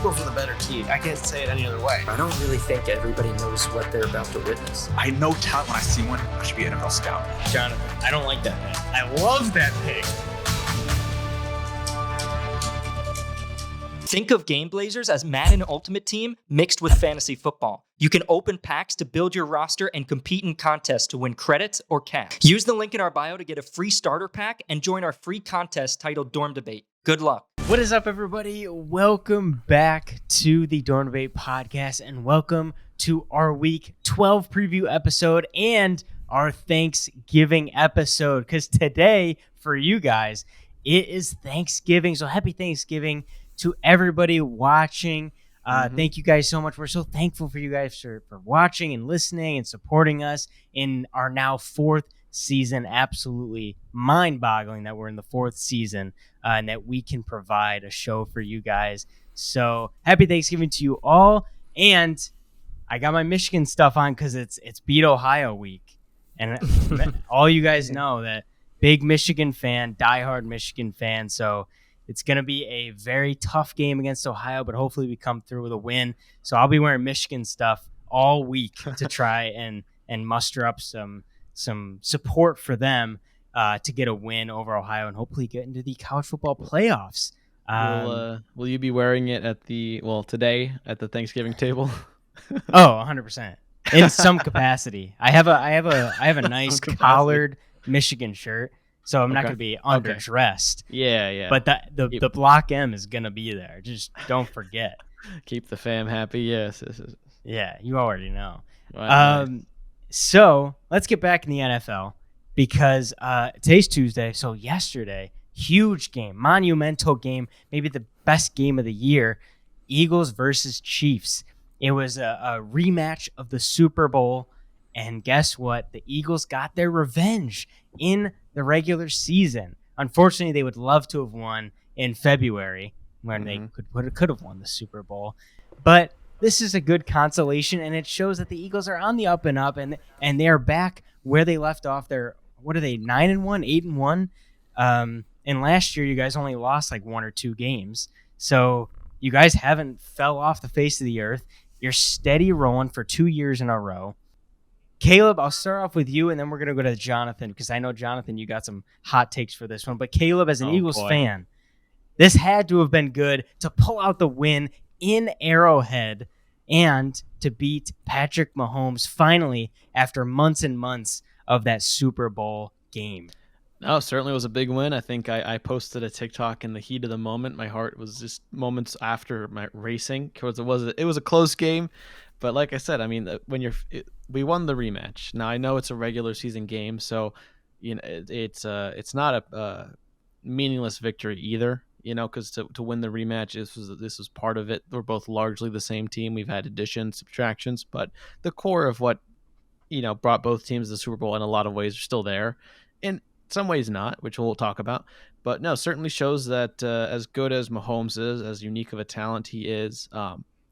Eagles are the better team. I can't say it any other way. I don't really think everybody knows what they're about to witness. I know talent when I see one. I should be an NFL scout. Jonathan, I don't like that pick. I love that pick. Think of Game Blazers as Madden Ultimate Team mixed with fantasy football. You can open packs to build your roster and compete in contests to win credits or cash. Use the link in our bio to get a free starter pack and join our free contest titled Dorm Debate. Good luck. What is up, everybody? Welcome back to the Dorm Debate podcast, and welcome to our Week 12 preview episode and our Thanksgiving episode, because today, for you guys, it is Thanksgiving. So happy Thanksgiving to everybody watching. Thank you guys so much. We're so thankful for you guys for watching and listening and supporting us in our now fourth season. Absolutely mind-boggling that we're in the fourth season and that we can provide a show for you guys. So happy Thanksgiving to you all. And I got my Michigan stuff on because it's Beat Ohio week. And all you guys know that big Michigan fan, diehard Michigan fan. So it's going to be a very tough game against Ohio, but hopefully we come through with a win. So I'll be wearing Michigan stuff all week to try and muster up some support for them to get a win over Ohio and hopefully get into the college football playoffs. Will you be wearing it today at the Thanksgiving table? 100%. In some capacity. I have a nice collared Michigan shirt. So I'm not going to be underdressed. Yeah. But the Block M is going to be there. Just don't forget. Keep the fam happy. Yes. Yeah, you already know. Right. So let's get back in the NFL because today's Tuesday. So yesterday, huge game, monumental game, maybe the best game of the year, Eagles versus Chiefs. It was a rematch of the Super Bowl. And guess what? The Eagles got their revenge in the regular season. Unfortunately, they would love to have won in February when they could have won the Super Bowl. But this is a good consolation, and it shows that the Eagles are on the up and up, and they are back where they left off. They're, 9-1, 8-1? And last year, you guys only lost like one or two games. So you guys haven't fell off the face of the earth. You're steady rolling for 2 years in a row. Caleb, I'll start off with you, and then we're going to go to Jonathan, because I know, Jonathan, you got some hot takes for this one. But Caleb, as an Eagles fan, this had to have been good to pull out the win in Arrowhead and to beat Patrick Mahomes finally after months and months of that Super Bowl game. No, certainly was a big win. I think I posted a TikTok in the heat of the moment. My heart was just moments after my racing, because it was a close game. But like I said, I mean, we won the rematch. Now I know it's a regular season game, so it's not a meaningless victory either. Because to win the rematch, this was part of it. We're both largely the same team. We've had additions, subtractions, but the core of what brought both teams to the Super Bowl in a lot of ways are still there. In some ways not, which we'll talk about. But no, certainly shows that as good as Mahomes is, as unique of a talent he is,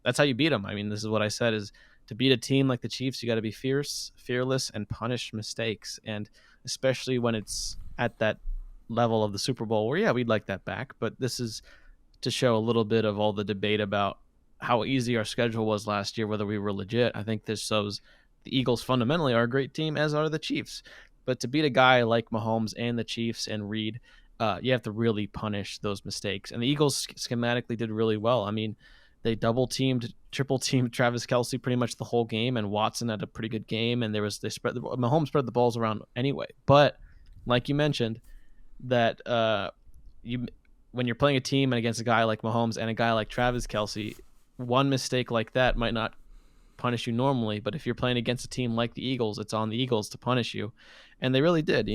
that's how you beat him. I mean, this is what I said, is to beat a team like the Chiefs, you got to be fierce, fearless, and punish mistakes. And especially when it's at that level of the Super Bowl where, we'd like that back. But this is to show a little bit of all the debate about how easy our schedule was last year, whether we were legit. I think this shows the Eagles fundamentally are a great team, as are the Chiefs. But to beat a guy like Mahomes and the Chiefs and Reed, you have to really punish those mistakes. And the Eagles schematically did really well. I mean, they double-teamed, triple-teamed Travis Kelce pretty much the whole game, and Watson had a pretty good game, and Mahomes spread the balls around anyway. But like you mentioned, that when you're playing a team and against a guy like Mahomes and a guy like Travis Kelce, one mistake like that might not punish you normally, but if you're playing against a team like the Eagles, it's on the Eagles to punish you. And they really did,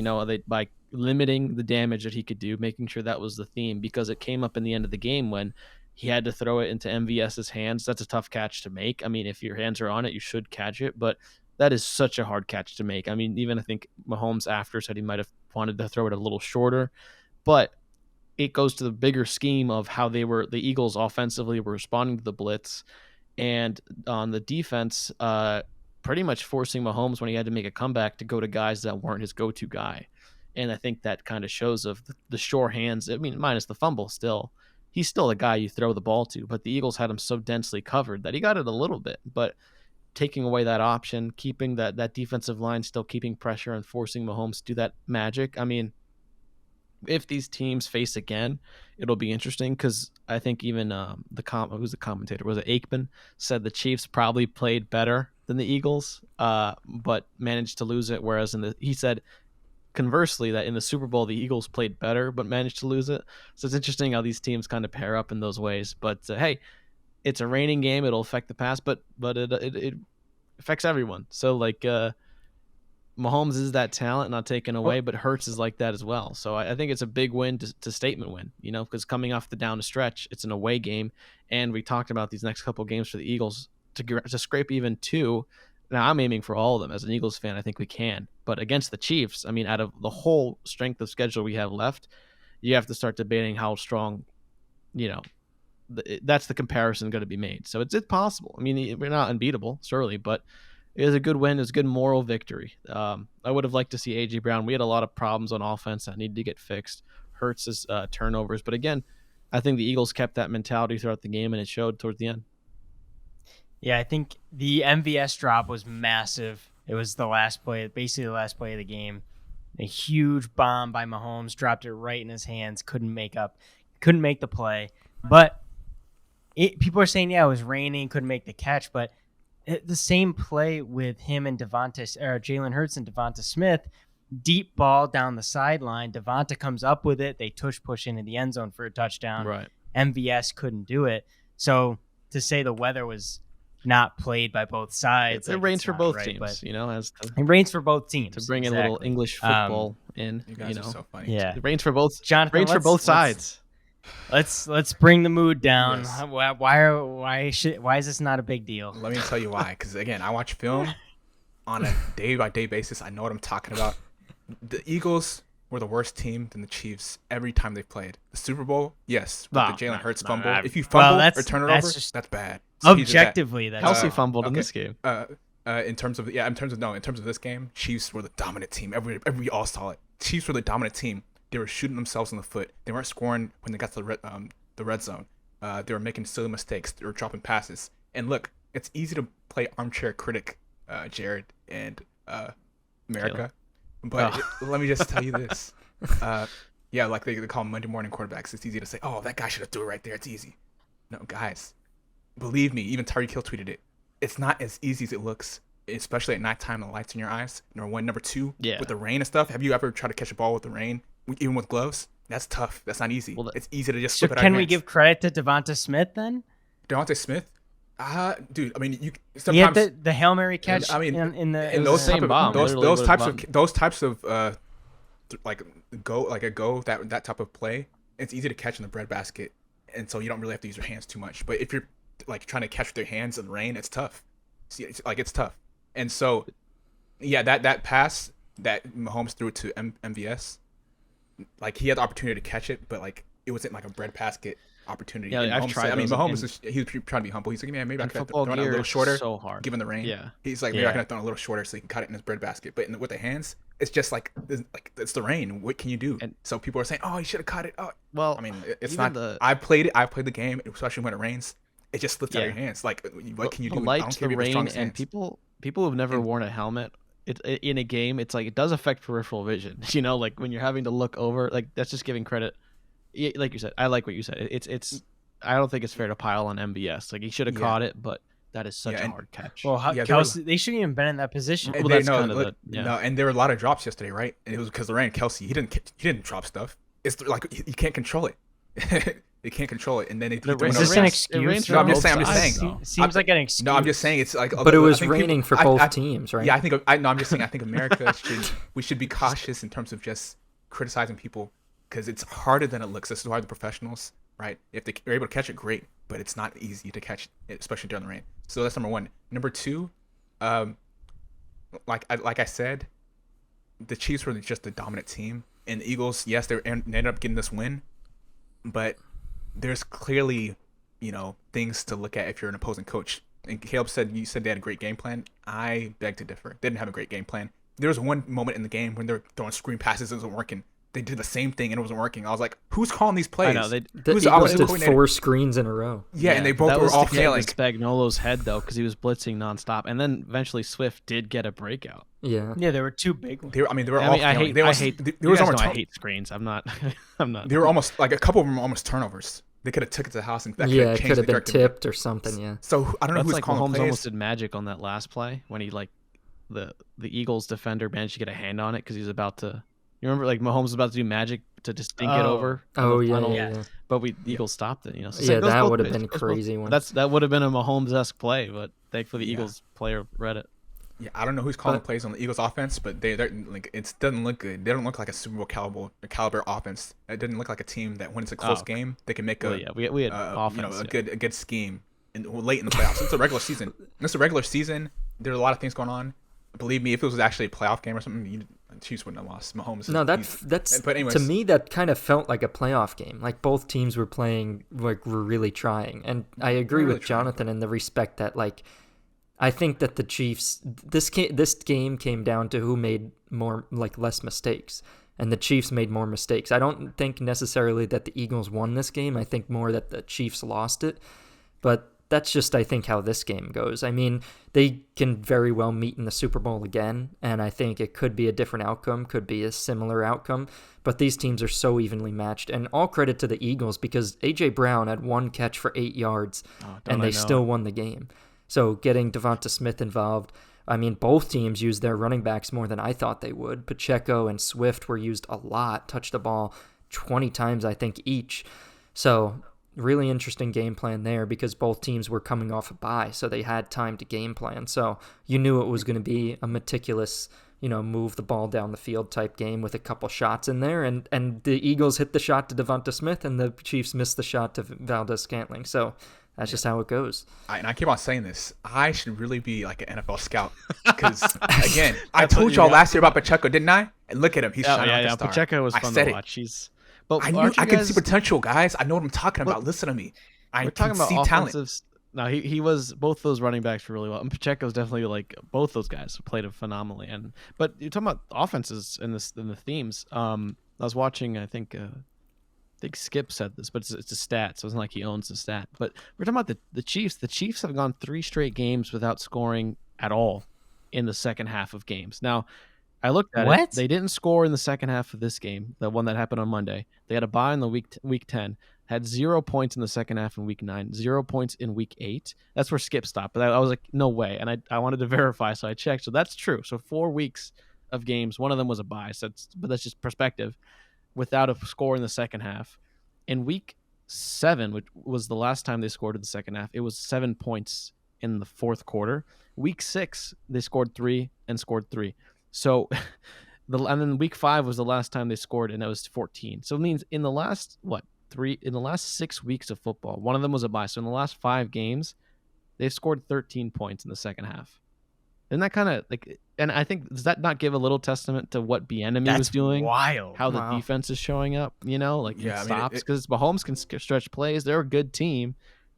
by limiting the damage that he could do, making sure that was the theme, because it came up in the end of the game when he had to throw it into MVS's hands. That's a tough catch to make. I mean, if your hands are on it, you should catch it, but that is such a hard catch to make. I mean, even I think Mahomes after said he might have wanted to throw it a little shorter, but it goes to the bigger scheme of how the Eagles offensively were responding to the blitz, and on the defense, pretty much forcing Mahomes when he had to make a comeback to go to guys that weren't his go-to guy. And I think that kind of shows of the sure hands. I mean, minus the fumble still. he's still a guy you throw the ball to. But the Eagles had him so densely covered that he got it a little bit. But taking away that option, keeping that defensive line, still keeping pressure and forcing Mahomes to do that magic. I mean, if these teams face again, it'll be interesting because I think even who's the commentator? Was it Aikman? Said the Chiefs probably played better than the Eagles, but managed to lose it. Whereas he said conversely that in the Super Bowl the Eagles played better but managed to lose it. So it's interesting how these teams kind of pair up in those ways. But hey, it's a raining game. It'll affect the pass, but it affects everyone. So like. Mahomes is that talent, not taken away, but Hurts is like that as well. So I think it's a big win to statement win, because coming off the down the stretch, it's an away game, and we talked about these next couple games for the Eagles to scrape even 2. Now I'm aiming for all of them as an Eagles fan. I think we can, but against the Chiefs, I mean, out of the whole strength of schedule we have left, you have to start debating how strong, that's the comparison going to be made. So it's possible. I mean, we're not unbeatable, surely, but. It was a good win. It was a good moral victory. I would have liked to see A.J. Brown. We had a lot of problems on offense that needed to get fixed. Hurts' turnovers. But again, I think the Eagles kept that mentality throughout the game, and it showed towards the end. Yeah, I think the MVS drop was massive. It was basically the last play of the game. A huge bomb by Mahomes, dropped it right in his hands, couldn't make the play. But people are saying, it was raining, couldn't make the catch, but the same play with him and Jalen Hurts and Devonta Smith, deep ball down the sideline. Devonta comes up with it. They push into the end zone for a touchdown. Right. MVS couldn't do it. So to say the weather was not played by both sides, it rains for both teams. It rains for both teams to bring a little English football in. You guys are so funny. Yeah, it rains for both. Jonathan, rains for both sides. Let's bring the mood down. Yes. Why is this not a big deal? Let me tell you why. Because again, I watch film on a day-by-day basis. I know what I'm talking about. The Eagles were the worst team than the Chiefs every time they played. The Super Bowl, yes, with the Jalen Hurts fumble. If you fumble or turn it over, that's bad. Objectively, that's Kelsey fumbled in this game. In terms of this game, Chiefs were the dominant team. We all saw it. Chiefs were the dominant team. They were shooting themselves in the foot. They weren't scoring when they got to the red zone. They were making silly mistakes. They were dropping passes. And look, it's easy to play armchair critic, Jared and America. But let me just tell you this. Like they call them Monday morning quarterbacks. It's easy to say, oh, that guy should have threw it right there. It's easy. No, guys, believe me, even Tyreek Hill tweeted it. It's not as easy as it looks, especially at nighttime and the lights in your eyes. Number one. Number two, with the rain and stuff. Have you ever tried to catch a ball with the rain, even with gloves? That's tough. That's not easy. It's easy to just slip it out. Can we give credit to Devonta Smith then? Devonta Smith? Dude, I mean, you sometimes he had the Hail Mary catch. I mean, in those types of that type of play, it's easy to catch in the breadbasket, and so you don't really have to use your hands too much. But if you're like trying to catch with your hands in the rain, it's tough. See, it's tough. And so, that pass that Mahomes threw it to MVS, like he had the opportunity to catch it, but like it wasn't like a breadbasket opportunity. Yeah, I've tried. Mahomes he was trying to be humble. He's like, man, maybe I could have thrown it a little shorter. So hard, given the rain. Yeah, he's like, maybe I could have thrown a little shorter so he can cut it in his breadbasket. But with the hands, it's just like it's the rain. What can you do? And so people are saying, oh, he should have cut it. Oh, well, I mean, it's not. I played the game, especially when it rains. It just slips out of your hands. Like, what can you do? I don't care if you have the strongest hands. People who've never worn a helmet in a game, it's like it does affect peripheral vision. Like when you're having to look over, like that's just giving credit. Like you said, I like what you said. It's. I don't think it's fair to pile on MVS. Like he should have caught it, but that is such a hard catch. Well, Kelsey, they shouldn't even been in that position. And and there were a lot of drops yesterday, right? And it was because of the rain. Kelsey, he didn't drop stuff. It's like you can't control it. They can't control it, and then is this an excuse? No, I'm just saying. Seems like an excuse. No, I'm just saying it's like. But it was raining for both teams, right? Yeah, I'm just saying. I think America should be cautious in terms of just criticizing people because it's harder than it looks. This is why the professionals, right? If they're able to catch it, great, but it's not easy to catch, especially during the rain. So that's number one. Number two, like I said, the Chiefs were just the dominant team, and the Eagles, yes, they ended up getting this win, but there's clearly, things to look at if you're an opposing coach. And Caleb said, you said they had a great game plan. I beg to differ. They didn't have a great game plan. There was one moment in the game when they're throwing screen passes, it wasn't working. they did the same thing and it wasn't working. I was like, who's calling these plays? I know The Who's the Eagles offensive did coordinator? 4 screens in a row. Yeah, and they both that were was all to get failing. into Spagnuolo's head though, because he was blitzing nonstop, and then eventually Swift did get a breakout. Yeah. Yeah, there were 2 big ones. They were all I failing. hate. They I almost, hate. there You was guys almost know I hate screens. I'm not. I'm not. They were almost like a couple of them were almost turnovers. They could have took it to the house and that Yeah, it changed could have the been direction of the game. tipped or something, yeah. So I don't know That's who's like calling Mahomes plays. almost did magic on that last play when he like the Eagles defender managed to get a hand on it because he was about to. You remember like Mahomes was about to do magic to just dink it over. Oh, the yeah, final, yeah. But the Eagles stopped it. So Yeah, it goes that both would have ways. been a It goes crazy both- one. That would have been a Mahomes-esque play, but thankfully the Eagles player read it. Yeah, I don't know who's calling plays on the Eagles offense, but they're like it doesn't look good. They don't look like a Super Bowl caliber offense. It didn't look like a team that when it's a close game, they can make Well, yeah, we had offense. a good scheme late in the playoffs. It's a regular season. It's a regular season. There's a lot of things going on. Believe me, if it was actually a playoff game or something, Chiefs wouldn't have lost. Mahomes. No, that's But anyways, to me that kind of felt like a playoff game. Like both teams were playing, like were really trying. And I agree Really with Jonathan in the respect that like I think that the Chiefs this game came down to who made less mistakes. And the Chiefs made more mistakes. I don't think necessarily that the Eagles won this game. I think more that the Chiefs lost it. But that's just, I think, how this game goes. I mean, they can very well meet in the Super Bowl again, and I think it could be a different outcome, could be a similar outcome, but these teams are so evenly matched, and all credit to the Eagles because A.J. Brown had 1 catch for 8 yards, and they still won the game. So getting Devonta Smith involved, I mean, both teams used their running backs more than I thought they would. Pacheco and Swift were used a lot, touched the ball 20 times, I think, each. So really interesting game plan there because both teams were coming off a bye, so they had time to game plan. So you knew it was going to be a meticulous, move the ball down the field type game with a couple shots in there. And the Eagles hit the shot to Devonta Smith and the Chiefs missed the shot to Valdez-Scantling. So that's just how it goes. And I keep on saying this. I should really be like an NFL scout because, again, I told y'all last year about Pacheco, didn't I? And look at him. He's shining like a star. Pacheco was fun to watch. But I can see potential, guys. I know what I'm talking about. Listen to me. We're talking about see offensive. talent. No, he was both those running backs were really well, and Pacheco's definitely like both those guys played it phenomenally. But you're talking about offenses in the themes. I was watching. I think Skip said this, but it's a stat, so it's not like he owns the stat. But we're talking about the Chiefs. The Chiefs have gone 3 straight games without scoring at all in the second half of games. Now, I looked at it. They didn't score in the second half of this game, the one that happened on Monday. They had a bye in the week 10, had 0 points in the second half in week 9, 0 points in week 8. That's where Skip stopped. But I was like, no way. And I wanted to verify, so I checked. So that's true. So 4 weeks of games, one of them was a bye. But that's just perspective, without a score in the second half. In week 7, which was the last time they scored in the second half, it was 7 points in the fourth quarter. Week 6, they scored 3 and scored 3. So, and then week 5 was the last time they scored, and it was 14. So it means in the last 6 weeks of football, one of them was a bye. So in the last 5 games, they've scored 13 points in the second half. Isn't that kind of like? And I think does that not give a little testament to what Bieniemy was doing? Wild. How the defense is showing up. It stops because Mahomes can stretch plays. They're a good team.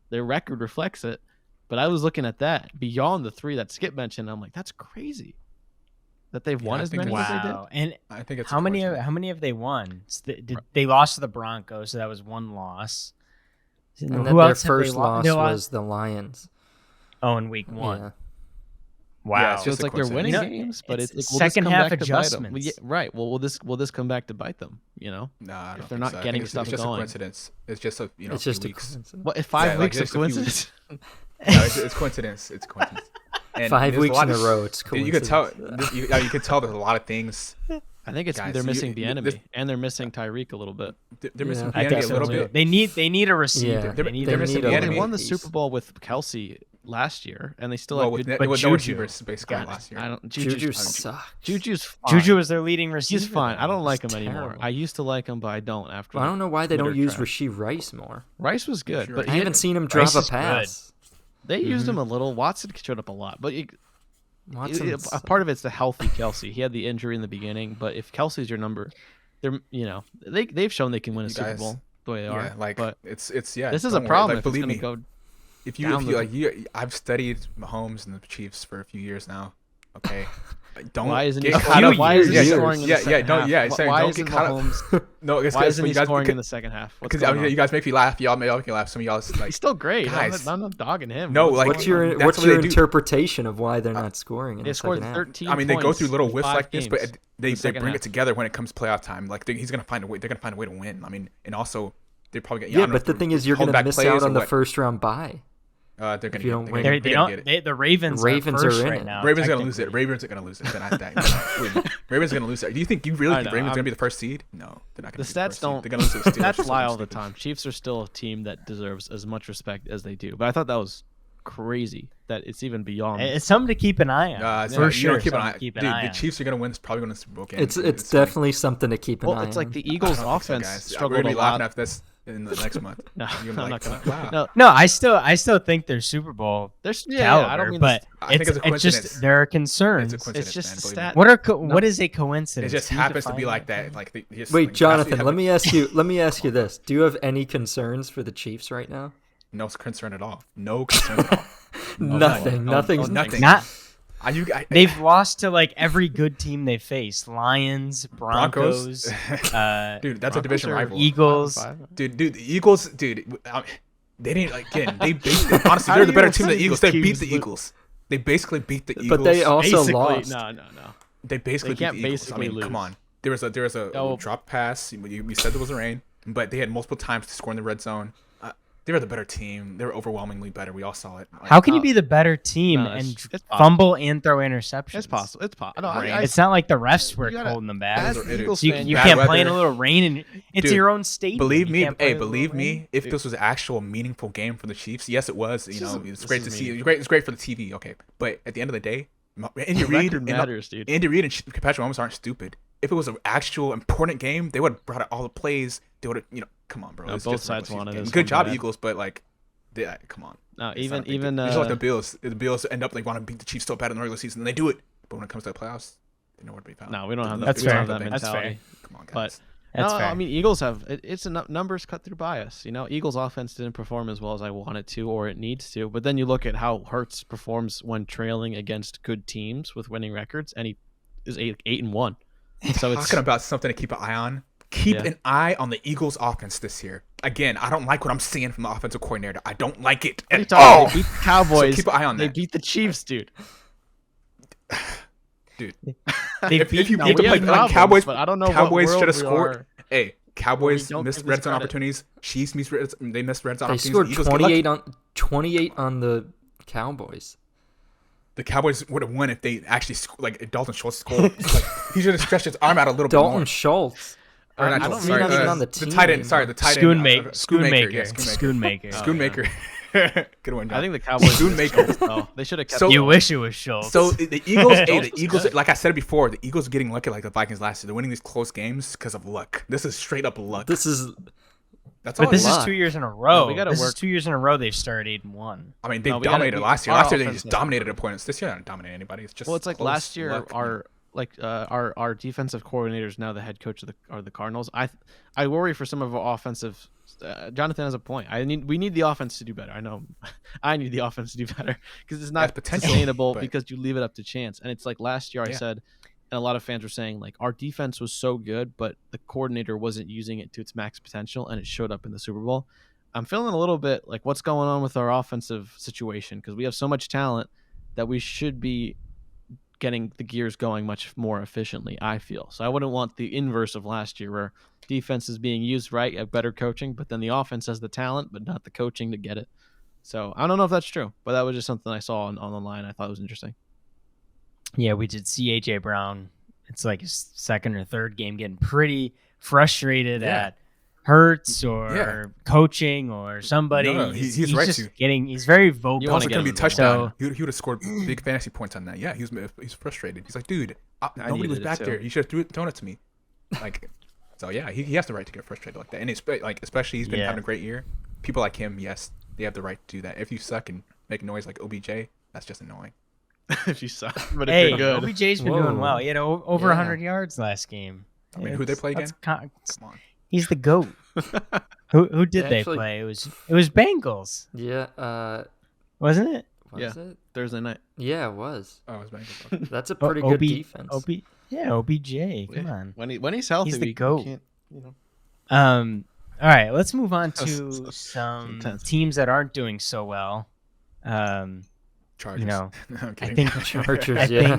Their record reflects it. But I was looking at that beyond the 3 that Skip mentioned. I'm like, that's crazy. That they've won as many as they did. And I think it's how many have they won? They lost to the Broncos, so that was 1 loss. And then their first loss was the Lions. Oh, in week 1. Yeah. Wow. Yeah, So it's like they're winning games, but it's second half adjustments. Right. Well, will this come back to bite them? Nah, I if don't they're think not so. getting it's stuff just going. a coincidence. It's just a it's just few a weeks. coincidence. What 5 weeks of just a few coincidence? No, it's coincidence. It's coincidence. And 5 there's weeks lot in a of- row. It's cool. You could tell. You could tell there's a lot of things. I think it's Guys, they're missing you- Bieniemy this- and they're missing Tyreek a little bit. They're missing I think Bieniemy a little too. bit. They need a receiver. Yeah, They need they're a missing receiver. Bieniemy. They won the piece. Super Bowl with Kelsey last year, and they still Well, had with good. no Juju. receivers basically last year. I don't. Juju sucks. Juju's fine. Juju was their leading receiver. He's fine. I don't like him He's anymore. terrible. I used to like him, but I don't after. Well, I don't know why they Twitter don't use trash. Rasheed Rice more. Rice was good, Sure. but I he haven't had- seen him drop Rice a is good. pass. They used him a little. Watson showed up a lot, but Watson, a part of it's the healthy Kelsey. He had the injury in the beginning, but if Kelsey's your number, they've shown they can win a You Super guys- Bowl the way they Yeah, are. like but it's yeah. this is a don't worry. problem. Like, if it's believe gonna me, go if you I've studied Mahomes and the Chiefs for a few years now, Okay. Don't Why isn't get he caught up. Why isn't he years. scoring in the second half? Why Why don't get isn't caught up. Mahomes? No, it's Why isn't he you guys, scoring in the second half? What's because I going mean, on? you guys make me laugh. Y'all make me laugh. Some of y'all like He's still great. guys. I'm not dogging him. No, like, What's that's your what they do. interpretation of why they're not scoring in They the scored second half? 13 I mean, they go through points little in whiffs 5 like this, but games they in the second bring it half. together when it comes playoff time. Like he's gonna find a way. They're gonna find a way to win. I mean, and also they're probably gonna, Yeah, I don't know but if the they're thing is, you're holding going to back miss plays out or on the what. first round bye. They're if gonna you don't get, win. they're They gonna don't. get it. The Ravens. Ravens are first are in right it. now. Ravens are gonna lose it. technically. Ravens are gonna lose it. They're not that. Ravens are gonna lose it. Do you think you really I think know, Ravens are gonna I'm- be the first seed? No, they're not gonna. The be the stats first don't. Seed. They're gonna lose to the Steelers. Stats lie all the Stupid. time. Chiefs are still a team that deserves as much respect as they do. But I thought that was crazy that it's even beyond. It's something to keep an eye on. So For you sure. don't keep an something eye. to keep an Dude, eye the on. Chiefs are gonna win. It's probably gonna Super Bowl game. It's funny. definitely something to keep an Well, eye it's like on. the I Eagles' don't think so, offense guys. We're struggled gonna a be laughing lot. after this in the next month. No, You're gonna I'm be not like, gonna. wow. No, No, I still think they're Super Bowl there's caliber, I don't mean but I think it's a it's just coincidence. there are concerns. It's a coincidence. It's just man, a believe stat. me. What is a coincidence? It just Can you happens to define be like that? that. Like Wait, Jonathan, let me ask you this. Do you have any concerns for the Chiefs right now? No concern at all. No concern at all. Nothing. Nothing's Nothing. Not. They've They've lost to like every good team they faced: Lions, Broncos, dude, that's a division rival. Eagles. Dude, the Eagles, dude, they didn't like again. They basically, honestly, they're the better team than the Eagles. They beat the Eagles. They basically beat the Eagles. But they also Basically, lost. no. They basically They can't beat the Eagles. basically I mean, lose. come on. There was a Oh. drop pass. You said there was a rain, but they had multiple times to score in the red zone. They were the better team. They were overwhelmingly better. We all saw it. Like, How can you be the better team No, and it's possible. fumble and throw interceptions? It's possible. It's possible. No, Right. It's not like the refs were You gotta- holding them as back. an Eagles You- fan, You bad can't play in weather. a little rain, and it's Dude, your own stadium. Believe You me, can't play in a little believe rain. me. If this was an actual meaningful game for the Chiefs, yes, it was. You know, it's this great is to see. meaningful. It's great for the TV. Okay, but at the end of the day, Andy Reid record matters, dude. Andy Reid and Patrick Mahomes aren't stupid. If it was an actual important game, they would have brought out all the plays. They would have, come on, bro. No, It's both just a regular sides season wanted game. this Good one job, bad. Eagles, but like, come on. No, It's not a big even deal. It's just like the Bills. The Bills end up like want to beat the Chiefs so bad in the regular season, and they do it. But when it comes to the playoffs, they know where to be found. no, we don't have that. That's we don't fair. have that That's fair. mentality. Come on, guys. But That's no, fair. I mean, Eagles have it's a numbers cut through bias. You know, Eagles offense didn't perform as well as I want it to or it needs to. But then you look at how Hurts performs when trailing against good teams with winning records, and he is 8-1. So it's Talking about something to keep an eye on. Keep Yeah. an eye on the Eagles' offense this year. Again, I don't like what I'm seeing from the offensive coordinator. I don't like it what are you at talking all. about? They beat the Cowboys. So keep an eye on They that. beat the Chiefs, dude. Dude, They if beat you No, beat we the have like problems, Cowboys, but I don't know Cowboys what should have world we scored. are. Hey, Cowboys don't missed give red this zone credit. opportunities. Chiefs missed red zone They opportunities. scored Eagles get lucky. 28 on the Cowboys. The Cowboys would have won if they actually if Dalton Schultz scored. Like, he should have stretched his arm out a little bit more. Dalton Schultz. Or not I don't Schultz, mean sorry, not even on the the team tight end. anymore. Sorry, the tight end. Schoonmaker. Yeah, Schoonmaker. Schoonmaker. Good one, John. I think the Cowboys. Schoonmaker. Oh, they should have kept. So- You wish it was Schultz. So the Eagles, hey, the Schultz was Eagles, good. like I said before, the Eagles are getting lucky like the Vikings last year. They're winning these close games because of luck. This is straight up luck. This is That's all. but this it is is. 2 years in a row. we gotta This is work- 2 years in a row they've started 8-1. I mean, they No, we gotta dominated be- last year. our Last year they offense- just dominated opponents. This year they don't dominate anybody. It's just Well, it's like close last year, luck. our defensive coordinators now the head coach are the Cardinals. I worry for some of our offensive. Jonathan has a point. We need the offense to do better. I know, I need the offense to do better because it's not That's potential, sustainable but- because you leave it up to chance. And it's like last year I Yeah. said, and a lot of fans were saying like our defense was so good, but the coordinator wasn't using it to its max potential, and it showed up in the Super Bowl. I'm feeling a little bit like what's going on with our offensive situation because we have so much talent that we should be getting the gears going much more efficiently, I feel. So I wouldn't want the inverse of last year where defense is being used right at better coaching, but then the offense has the talent, but not the coaching to get it. So I don't know if that's true, but that was just something I saw on the line. I thought was interesting. Yeah, we did see AJ Brown. It's like his second or third game getting pretty frustrated Yeah. at Hurts or Yeah. coaching or somebody. No, he's right just to. he's very vocal. You Also, wanna get going to be him a touchdown. So- He would have scored big fantasy points on that. Yeah, he's frustrated. He's like, dude, nobody needed was it back too. there. You should have thrown it to me. Like, so yeah, he has the right to get frustrated like that. And it's like, especially he's been Yeah. having a great year. People like him, yes, they have the right to do that. If you suck and make noise like OBJ, that's just annoying. If you suck, but if Hey, you're good, OBJ's been Whoa. doing well. He had over Yeah. 100 yards last game. I mean, who'd they play That's Come on. he's the GOAT. Who did they Actually- play? It was Bengals, yeah. wasn't it? Was it? Thursday night. Yeah, it was. Oh, it was Bengals. That's a pretty good defense. OBJ. Come on. When he's healthy, He's the we GOAT. can't, you know. All right, let's move on to So some intense. teams that aren't doing so well. Chargers. You know, No, I'm I kidding. think Chargers, I yeah.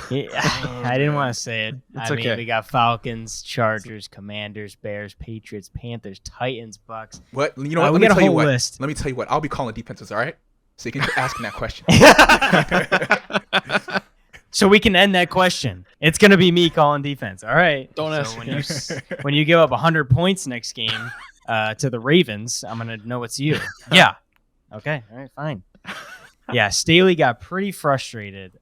think I didn't want to say it. It's I mean, okay. we got Falcons, Chargers, Commanders, Bears, Patriots, Panthers, Titans, Bucks. What? You know what? We Let me got a tell you whole what. list. Let me tell you what. I'll be calling defenses. All right. So you can keep asking that question. So we can end that question. It's gonna be me calling defense. All right. Don't So ask. when you give up 100 points next game to the Ravens, I'm gonna know it's you. Yeah. Okay. All right. Fine. Yeah. Staley got pretty frustrated.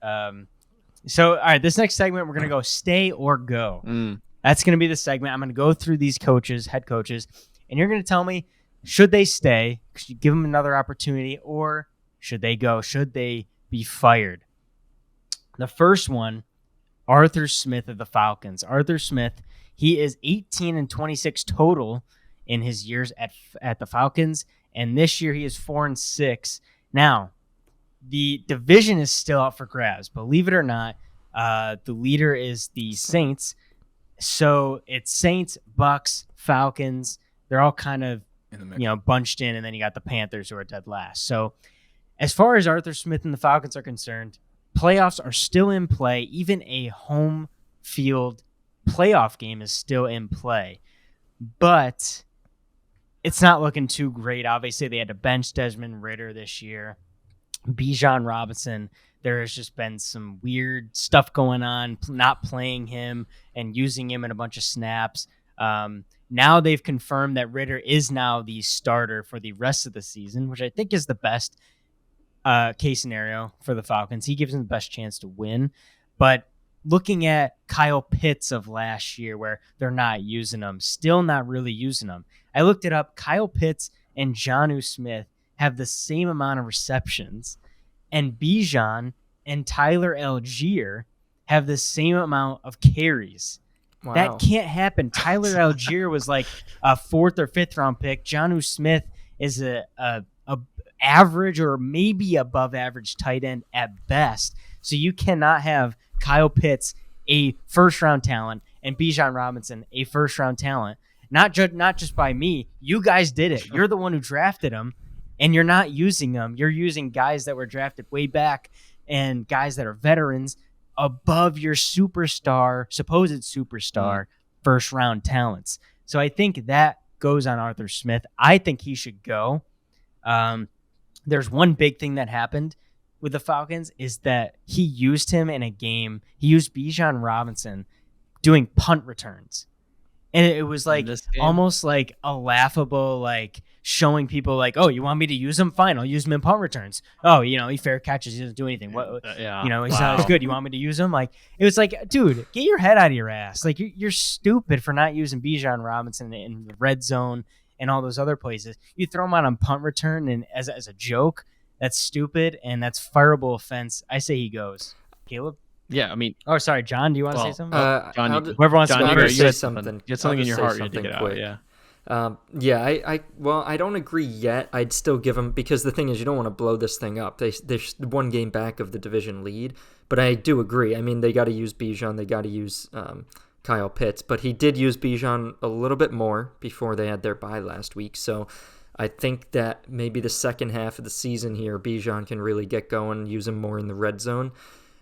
So all right, this next segment we're gonna go stay or go. That's gonna be the segment. I'm gonna go through these coaches, head coaches, and you're gonna tell me should they stay? Should you give them another opportunity, or should they go? Should they be fired? The first one, Arthur Smith of the Falcons. Arthur Smith, he is 18-26 total in his years at the Falcons, and this year he is 4-6. Now, the division is still up for grabs. Believe it or not, the leader is the Saints. So it's Saints, Bucks, Falcons. They're all kind of In the mix. bunched in, and then you got the Panthers who are dead last. So as far as Arthur Smith and the Falcons are concerned, playoffs are still in play. Even a home field playoff game is still in play. But it's not looking too great. Obviously, they had to bench Desmond Ridder this year. Bijan Robinson, there has just been some weird stuff going on, not playing him and using him in a bunch of snaps. Now they've confirmed that Ridder is now the starter for the rest of the season, which I think is the best case scenario for the Falcons. He gives them the best chance to win. But looking at Kyle Pitts of last year, where they're not using him, still not really using him. I looked it up. Kyle Pitts and Jonnu Smith have the same amount of receptions, and Bijan and Tyler Algier have the same amount of carries. Wow. That can't happen. Tyler Algier was like a 4th or 5th round pick. Jonnu Smith is a average or maybe above average tight end at best. So you cannot have Kyle Pitts, a first round talent, and Bijan Robinson, a first round talent. Not just by me. You guys did it. You're the one who drafted them, and you're not using them. You're using guys that were drafted way back and guys that are veterans above your supposed superstar first round talents. So I think that goes on Arthur Smith. I think he should go. There's one big thing that happened with the Falcons is that he used him in a game. He used Bijan Robinson doing punt returns. And it was like almost like a laughable, like showing people like, oh, you want me to use him? Fine, I'll use him in punt returns. Oh, he fair catches, he doesn't do anything. What, he's not as good. You want me to use him? Like, it was like, dude, get your head out of your ass. Like, you're stupid for not using Bijan Robinson in the red zone and all those other places. You throw him out on punt return and as a joke. That's stupid and that's fireable offense. I say he goes. Caleb? Yeah, I mean, Oh, sorry, John. Do you want to say something? John, Whoever wants John, to you go gotta first. say say something. something. Get something I'll in your just heart. say You need to get it something out. quick. Yeah. I don't agree yet. I'd still give them, because the thing is, you don't want to blow this thing up. They're one game back of the division lead, but I do agree. I mean, they got to use Bijan, they got to use Kyle Pitts, but he did use Bijan a little bit more before they had their bye last week. So I think that maybe the second half of the season here, Bijan can really get going, use him more in the red zone.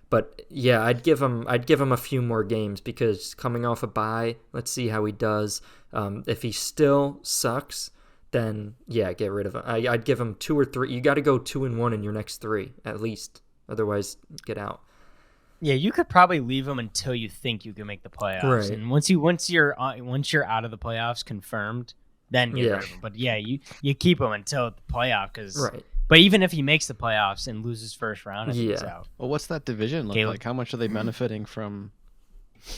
But yeah, I'd give him a few more games, because coming off a bye, let's see how he does. If he still sucks, then yeah, get rid of him. I'd give him 2 or 3. You got to go 2-1 in your next 3 at least. Otherwise, get out. Yeah, you could probably leave him until you think you can make the playoffs. Right. And once you're out of the playoffs confirmed, then get rid of him. But yeah, you keep him until the playoff, because. Right. But even if he makes the playoffs and loses first round, I think he's out. Well, what's that division look Caleb? like? How much are they benefiting from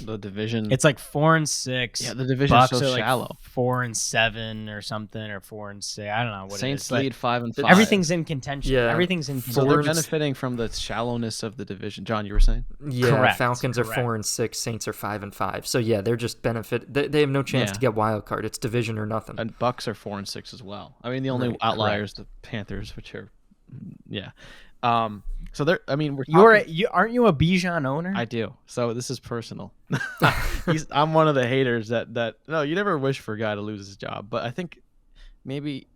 the division? It's like 4-6. Yeah, the division Bucks is so are like shallow. 4-7 or something, or 4-6. I don't know what Saints it is. lead 5-5. But everything's in contention. Yeah. Everything's in So contention. they're benefiting from the shallowness of the division. John, you were saying? Yeah, Correct, Falcons are correct. 4-6, Saints are 5-5. So yeah, they're just benefit. They have no chance Yeah. to get wild card. It's division or nothing. And Bucks are 4-6 as well. I mean, the only Right, outlier is the Panthers, which are yeah. So there. I mean, Aren't you a Bijan owner? I do. So this is personal. I'm one of the haters that no, you never wish for a guy to lose his job, but I think maybe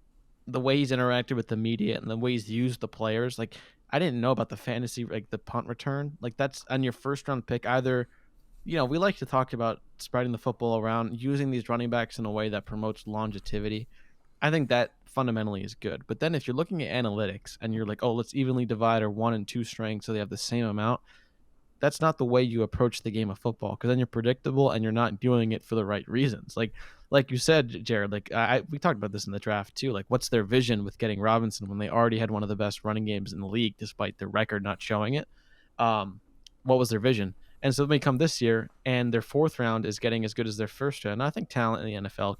the way he's interacted with the media and the way he's used the players, like I didn't know about the fantasy, like the punt return, like that's on your first round pick. Either, we like to talk about spreading the football around, using these running backs in a way that promotes longevity. I think that fundamentally is good. But then if you're looking at analytics and you're like, oh, let's evenly divide our 1 and 2 strengths so they have the same amount, that's not the way you approach the game of football, because then you're predictable and you're not doing it for the right reasons. Like you said, Jared, like we talked about this in the draft too. Like, what's their vision with getting Robinson when they already had one of the best running games in the league, despite their record not showing it? What was their vision? And so they come this year, and their 4th round is getting as good as their 1st round. And I think talent in the NFL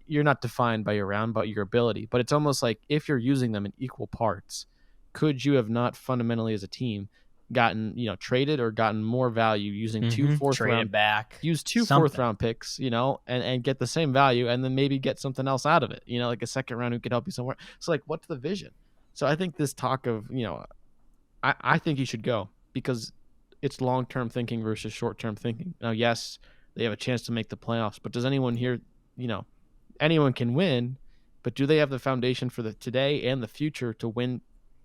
you're not defined by your round, but your ability. But it's almost like if you're using them in equal parts, could you have not fundamentally as a team gotten, traded or gotten more value using 2 fourth round back, use 2 fourth round picks, and get the same value, and then maybe get something else out of it, like a 2nd round who could help you somewhere. So like, what's the vision? So I think this talk of, I think he should go because it's long-term thinking versus short-term thinking. Now, yes, they have a chance to make the playoffs, but does anyone here, anyone can win, but do they have the foundation for the today and the future to win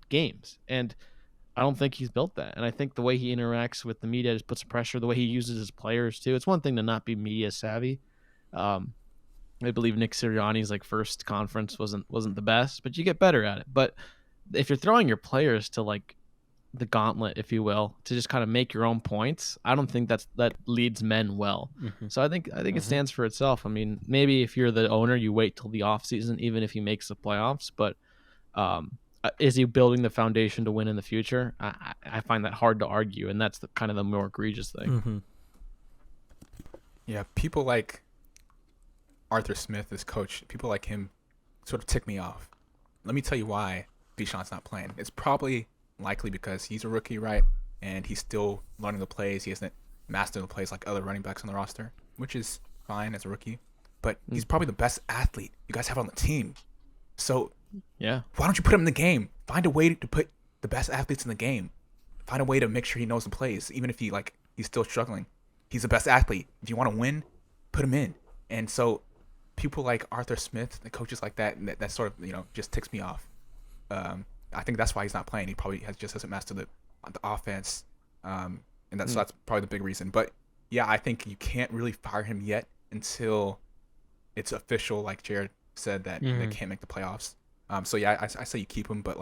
games? And I don't think he's built that. And I think the way he interacts with the media just puts pressure, the way he uses his players too. It's one thing to not be media savvy. I believe Nick Sirianni's first conference wasn't the best, but you get better at it. But if you're throwing your players to the gauntlet, if you will, to just kind of make your own points, I don't think that leads men well. So I think it stands for itself. I mean, maybe if you're the owner, you wait till the offseason, even if he makes the playoffs, but is he building the foundation to win in the future? I find that hard to argue, and that's kind of the more egregious thing. Yeah, people like Arthur Smith as coach, people like him sort of tick me off. Let me tell you why Bijan's not playing. It's probably likely because he's a rookie, right? And he's still learning the plays. He hasn't mastered the plays like other running backs on the roster, which is fine as a rookie. But he's probably the best athlete you guys have on the team. So yeah, why don't you put him in the game? Find a way to put the best athletes in the game. Find a way to make sure he knows the plays, even if he's still struggling. He's the best athlete. If you want to win, put him in. And so people like Arthur Smith, the coaches like that sort of just ticks me off. I think that's why he's not playing. He probably hasn't mastered the offense, and so that's probably the big reason. But yeah, I think you can't really fire him yet until it's official, like Jared said, that they can't make the playoffs. So yeah, I say you keep him, but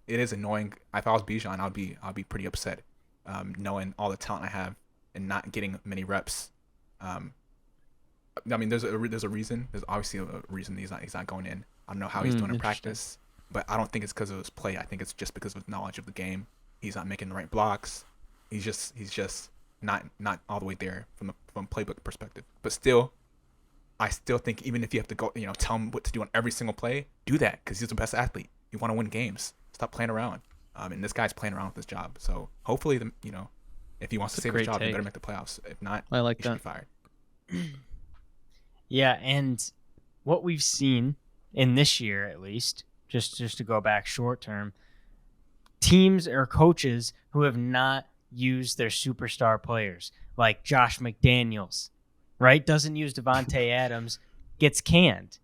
it is annoying. If I was Bijan, I'll be pretty upset, knowing all the talent I have and not getting many reps. I mean, there's a reason. There's obviously a reason he's not going in. I don't know how he's doing in practice. But I don't think it's because of his play. I think it's just because of his knowledge of the game. He's not making the right blocks. He's just not all the way there from playbook perspective. But still, I still think even if you have to go, tell him what to do on every single play, do that because he's the best athlete. You want to win games. Stop playing around. And this guy's playing around with his job. So hopefully, if he wants to save his job, he better make the playoffs. If not, I like he that. should be fired. Yeah, and what we've seen in this year, at least, just to go back short term, teams or coaches who have not used their superstar players, like Josh McDaniels, right? Doesn't use Devontae Adams, gets canned.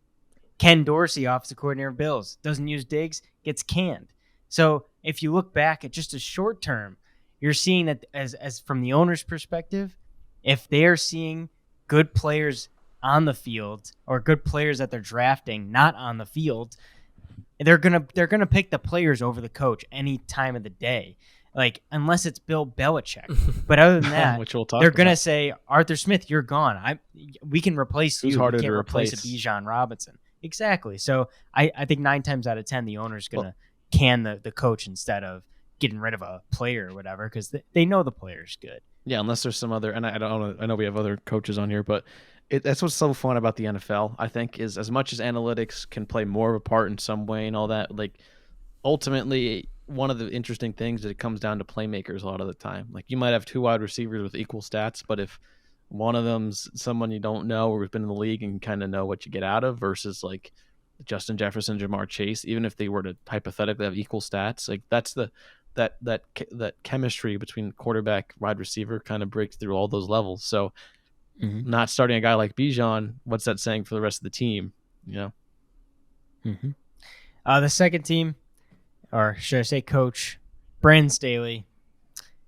Ken Dorsey, offensive coordinator of Bills, doesn't use Diggs, gets canned. So if you look back at just a short term, you're seeing that as from the owner's perspective, if they're seeing good players on the field or good players that they're drafting not on the field, they're gonna pick the players over the coach any time of the day, unless it's Bill Belichick. But other than that, which we'll talk they're gonna about. say, Arthur Smith, you're gone. We can replace Who's you. harder We can't to replace a replace? Bijan Robinson. Exactly. So I think 9 times out of 10 the owner's gonna can the coach instead of getting rid of a player or whatever because they know the player's good. Yeah, unless there's some other, and I know we have other coaches on here, but that's what's so fun about the NFL, I think, is as much as analytics can play more of a part in some way and all that, ultimately, one of the interesting things is it comes down to playmakers a lot of the time. You might have 2 wide receivers with equal stats, but if one of them's someone you don't know or has been in the league and kind of know what you get out of versus Justin Jefferson, Jamar Chase, even if they were to hypothetically have equal stats, like that's that chemistry between quarterback, wide receiver kind of breaks through all those levels. So not starting a guy like Bijan, what's that saying for the rest of the team? You know. The second team, or should I say coach, Brandon Staley,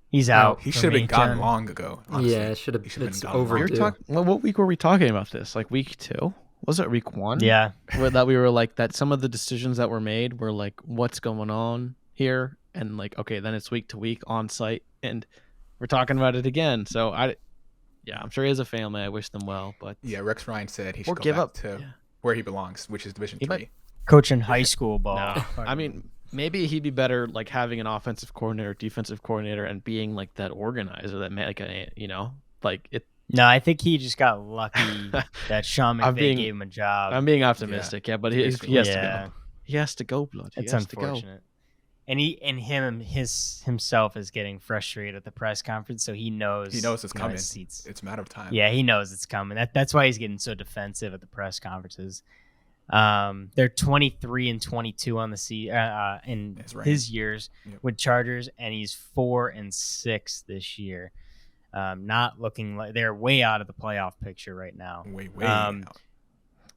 he's out. He for should have me, been gone John. long ago. Honestly. Yeah, it should have. He should have It's been gone long overdue. ago. Well, what week were we talking about this? Like week 2? Was it week 1? Yeah. Where that we were like that some of the decisions that were made were like, what's going on here? And like, okay, then it's week to week on site, and we're talking about it again. So I'm sure he has a family. I wish them well, but Yeah, Rex Ryan said he Or should go give back up. to Yeah. where he belongs, which is Division He 3. might- Coaching high school ball. no. I mean, maybe he'd be better like having an offensive coordinator, defensive coordinator, and being like that organizer that like it. No, I think he just got lucky that Sean I'm McVay being- gave him a job. I'm being optimistic, but he has to Yeah. go. He has to go, blood. He It's has to go. unfortunate. And himself is getting frustrated at the press conference, so he knows He knows it's coming. his seats. It's a matter of time. Yeah, he knows it's coming. That's why he's getting so defensive at the press conferences. They're 23-22 on the in That's right. his years Yep. with Chargers, and he's 4-6 this year. Not looking like they're way out of the playoff picture right now. Way Um, out.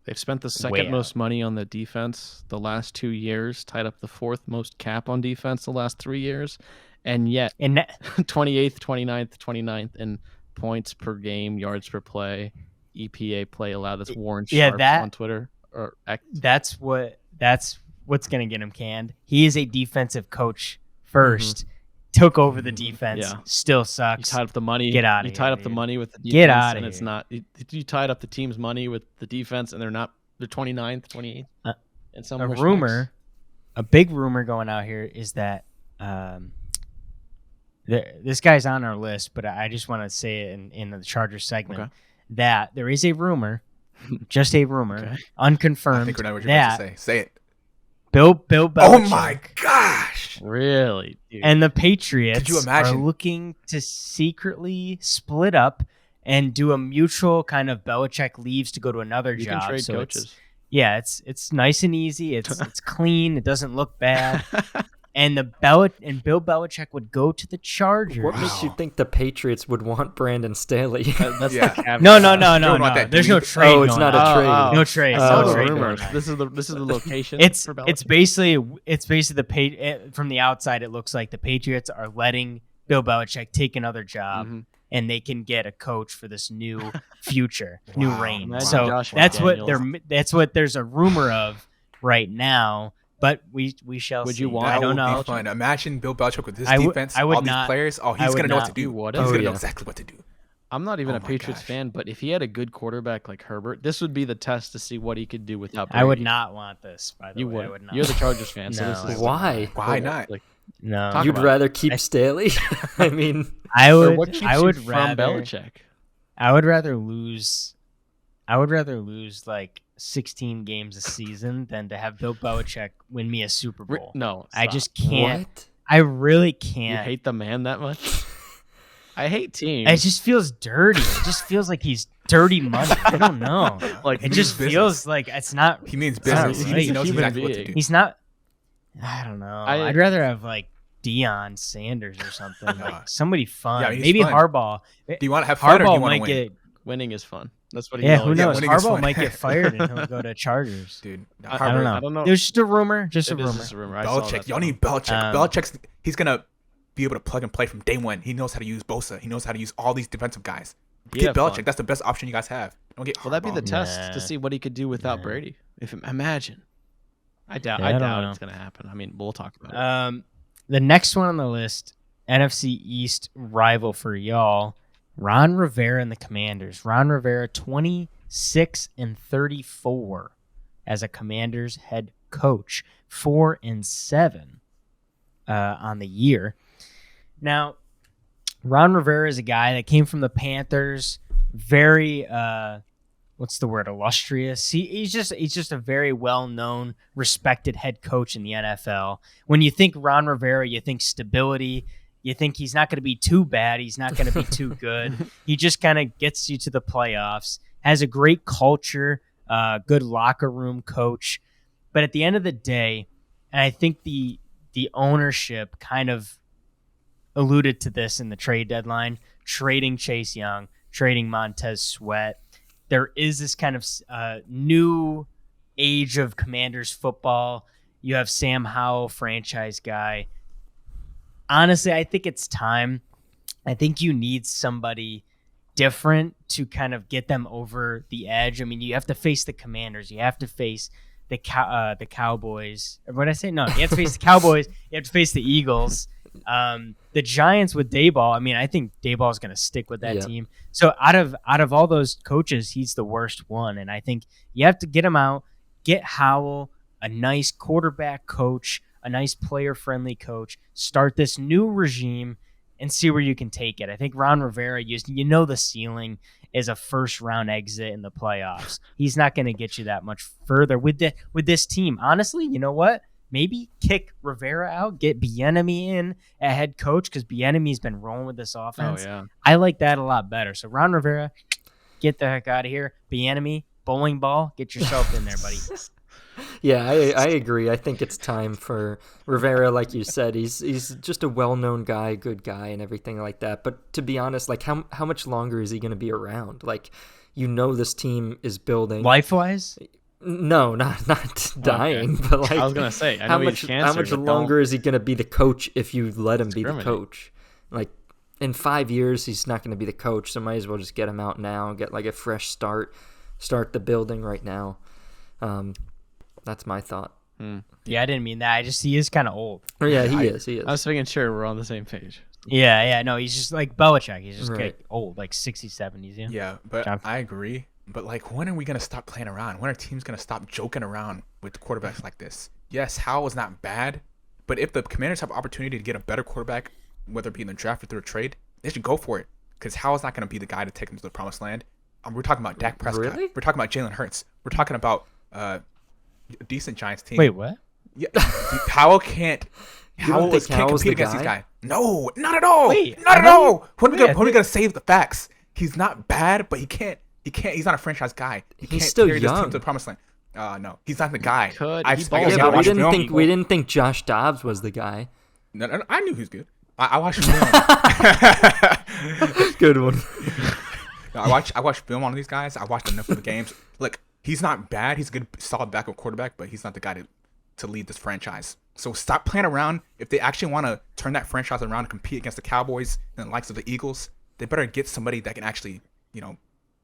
They've spent the Way second most out. money on the defense the last 2 years, tied up the 4th most cap on defense the last 3 years, and yet And 28th, 29th in points per game, yards per play, EPA play allowed. That's Warren Yeah, Sharp that- on Twitter or X. that's what's gonna get him canned. He is a defensive coach first. Took over the defense. Yeah. Still You sucks. tied up the money. Get outta You here, tied up the dude. money with the defense, Get outta and it's here. not. You tied up the team's money with the defense, and they're not. They're 29th, 28th, and some A more rumor, a big rumor going out here is that this guy's on our list, but I just want to say it in the Chargers segment Okay. that there is a rumor, just a rumor, Okay. unconfirmed, I think we know what you're about that to say. Say it. Bill Belichick Oh my gosh! Really, dude. and the Patriots Could you are imagine? looking to secretly split up and do a mutual kind of Belichick leaves to go to another you job. can trade So coaches. it's nice and easy. It's clean. It doesn't look bad. And Bill Belichick would go to the Chargers. What makes you think the Patriots would want Brandon Staley? That's Yeah. the caveat. No. Don't want that There's no dude. trade. Oh, it's going not a on. trade. No trade. I No saw the trade rumors. going on. This is the location. It's for Belichick. it's basically from the outside it looks like the Patriots are letting Bill Belichick take another job Mhm. and they can get a coach for this new future, new Wow. reign. Imagine So Josh that's McDaniels. that's what there's a rumor of right now, but we shall Would see. you want- I That don't would know. be fun. Imagine Bill Belichick with his I would- defense, I would all these not- players. Oh, I he's would gonna know what not. to do. You would. He's Oh, gonna know yeah. exactly what to do. I'm not even Oh a my Patriots gosh. fan, but if he had a good quarterback like Herbert, this would be the test to see what he could do without. I would Brady. not want this. By the You way, would. I would not. You're the Chargers fan, so No. this is Why? Why not? Like, no. Talk You'd about it. rather keep Staley? I mean, I or would. what keeps I would you from rather. Belichick? I would rather lose. I would rather lose like 16 games a season than to have Bill Belichick win me a Super Bowl. No, I stop. just can't. what? I really You can't. hate the man that much? I hate teams. It just feels dirty. It just feels like he's dirty money. I don't know. like It just business. feels like it's not. He means not business. right. He knows Human exactly what to being. do. He's not. I don't know. I- I'd rather have like Deion Sanders or something. Nah. Like somebody fun. Yeah, he's Maybe fun. Harbaugh. Do you want to have fun or do you Harbaugh want to might win? get. winning is fun. That's what he Yeah, always who Yeah, knows? winning is Harbaugh fun. might get fired and he'll go to Chargers. Dude, I I don't know. I don't know. There's just a rumor. Just a It is rumor. just a rumor. I saw Belichick. that, Y'all though. need Belichick. Um, Belichick's he's gonna be able to plug and play from day one. He knows how to use Bosa. He knows how to use all these defensive guys. He'd Get have Belichick. fun. That's the best option you guys have. Don't get. Will that be the Harbaugh. test Nah. to see what he could do without Nah. Brady? Imagine. I doubt. Yeah, I I don't doubt know. it's gonna happen. I mean, we'll talk about it. The next one on the list, NFC East rival for y'all, Ron Rivera and the Commanders. Ron Rivera, 26-34 as a Commanders head coach, 4-7 on the year. Now, Ron Rivera is a guy that came from the Panthers, very what's the word, illustrious. He's just a very well-known, respected head coach in the NFL. When you think Ron Rivera, you think stability. You think he's not going to be too bad. He's not going to be too good. He just kind of gets you to the playoffs. Has a great culture, good locker room coach. But at the end of the day, and I think the ownership kind of alluded to this in the trade deadline, trading Chase Young, trading Montez Sweat. There is this kind of new age of Commanders football. You have Sam Howell, franchise guy. Honestly, I think it's time. I think you need somebody different to kind of get them over the edge. I mean, you have to face the Commanders. You have to face the Cowboys. What did I say? No, you have to face the Cowboys. You have to face the Eagles. The Giants with Dayball. I mean, I think Dayball is going to stick with that team. So out of all those coaches, he's the worst one. And I think you have to get him out, get Howell, a nice quarterback coach, a nice player-friendly coach, start this new regime, and see where you can take it. I think Ron Rivera, you know the ceiling is a first-round exit in the playoffs. He's not going to get you that much further with this team. Honestly, you know what? Maybe kick Rivera out, get Bieniemy in at head coach because Bieniemy's been rolling with this offense. Oh, yeah. I like that a lot better. So Ron Rivera, get the heck out of here. Bieniemy, bowling ball, get yourself in there, buddy. Yeah, I agree. I think it's time for Rivera, like you said. He's just a well-known guy, good guy, and everything like that. But to be honest, like how much longer is he going to be around? Like, this team is building Life-wise? No, not dying, but like I was gonna say, I know how he's much cancer, how much but longer is he going to be the coach if you let him be the Discriminate. coach? Like in 5 years, he's not going to be the coach, so might as well just get him out now, get like a fresh start the building right now. That's my thought. Yeah, I didn't mean that. He is kind of old. Oh, yeah, he is. I was making sure we're on the same page. Yeah, no, he's just like Belichick. He's just Right. getting old, like 60s, 70s. Yeah. Yeah, but John? I agree. But like, when are we gonna stop playing around? When are teams gonna stop joking around with quarterbacks like this? Yes, Howell is not bad, but if the Commanders have opportunity to get a better quarterback, whether it be in the draft or through a trade, they should go for it. Because Howell's not gonna be the guy to take them to the promised land. We're talking about Dak Prescott. Really? We're talking about Jalen Hurts. We're talking about a decent Giants team. Wait, what? Yeah, Howell can't. Howell think can't Howell's compete the against these guy? guys. No, not at all. Wait, not I at know- all. When wait, I are we think- gonna save the facts? He's not bad, but he can't. He's not a franchise guy. He can't still carry this team young. to the promised land. No, he's not the guy. could. I've He I balls gotta Yeah, out. but watch film. we didn't think Josh Dobbs was the guy. No, I knew he was good. I watched film. Good one. I watched film on these guys. I watched enough of the games. Look, he's not bad. He's a good, solid backup quarterback, but he's not the guy to lead this franchise. So stop playing around. If they actually want to turn that franchise around and compete against the Cowboys and the likes of the Eagles, they better get somebody that can actually,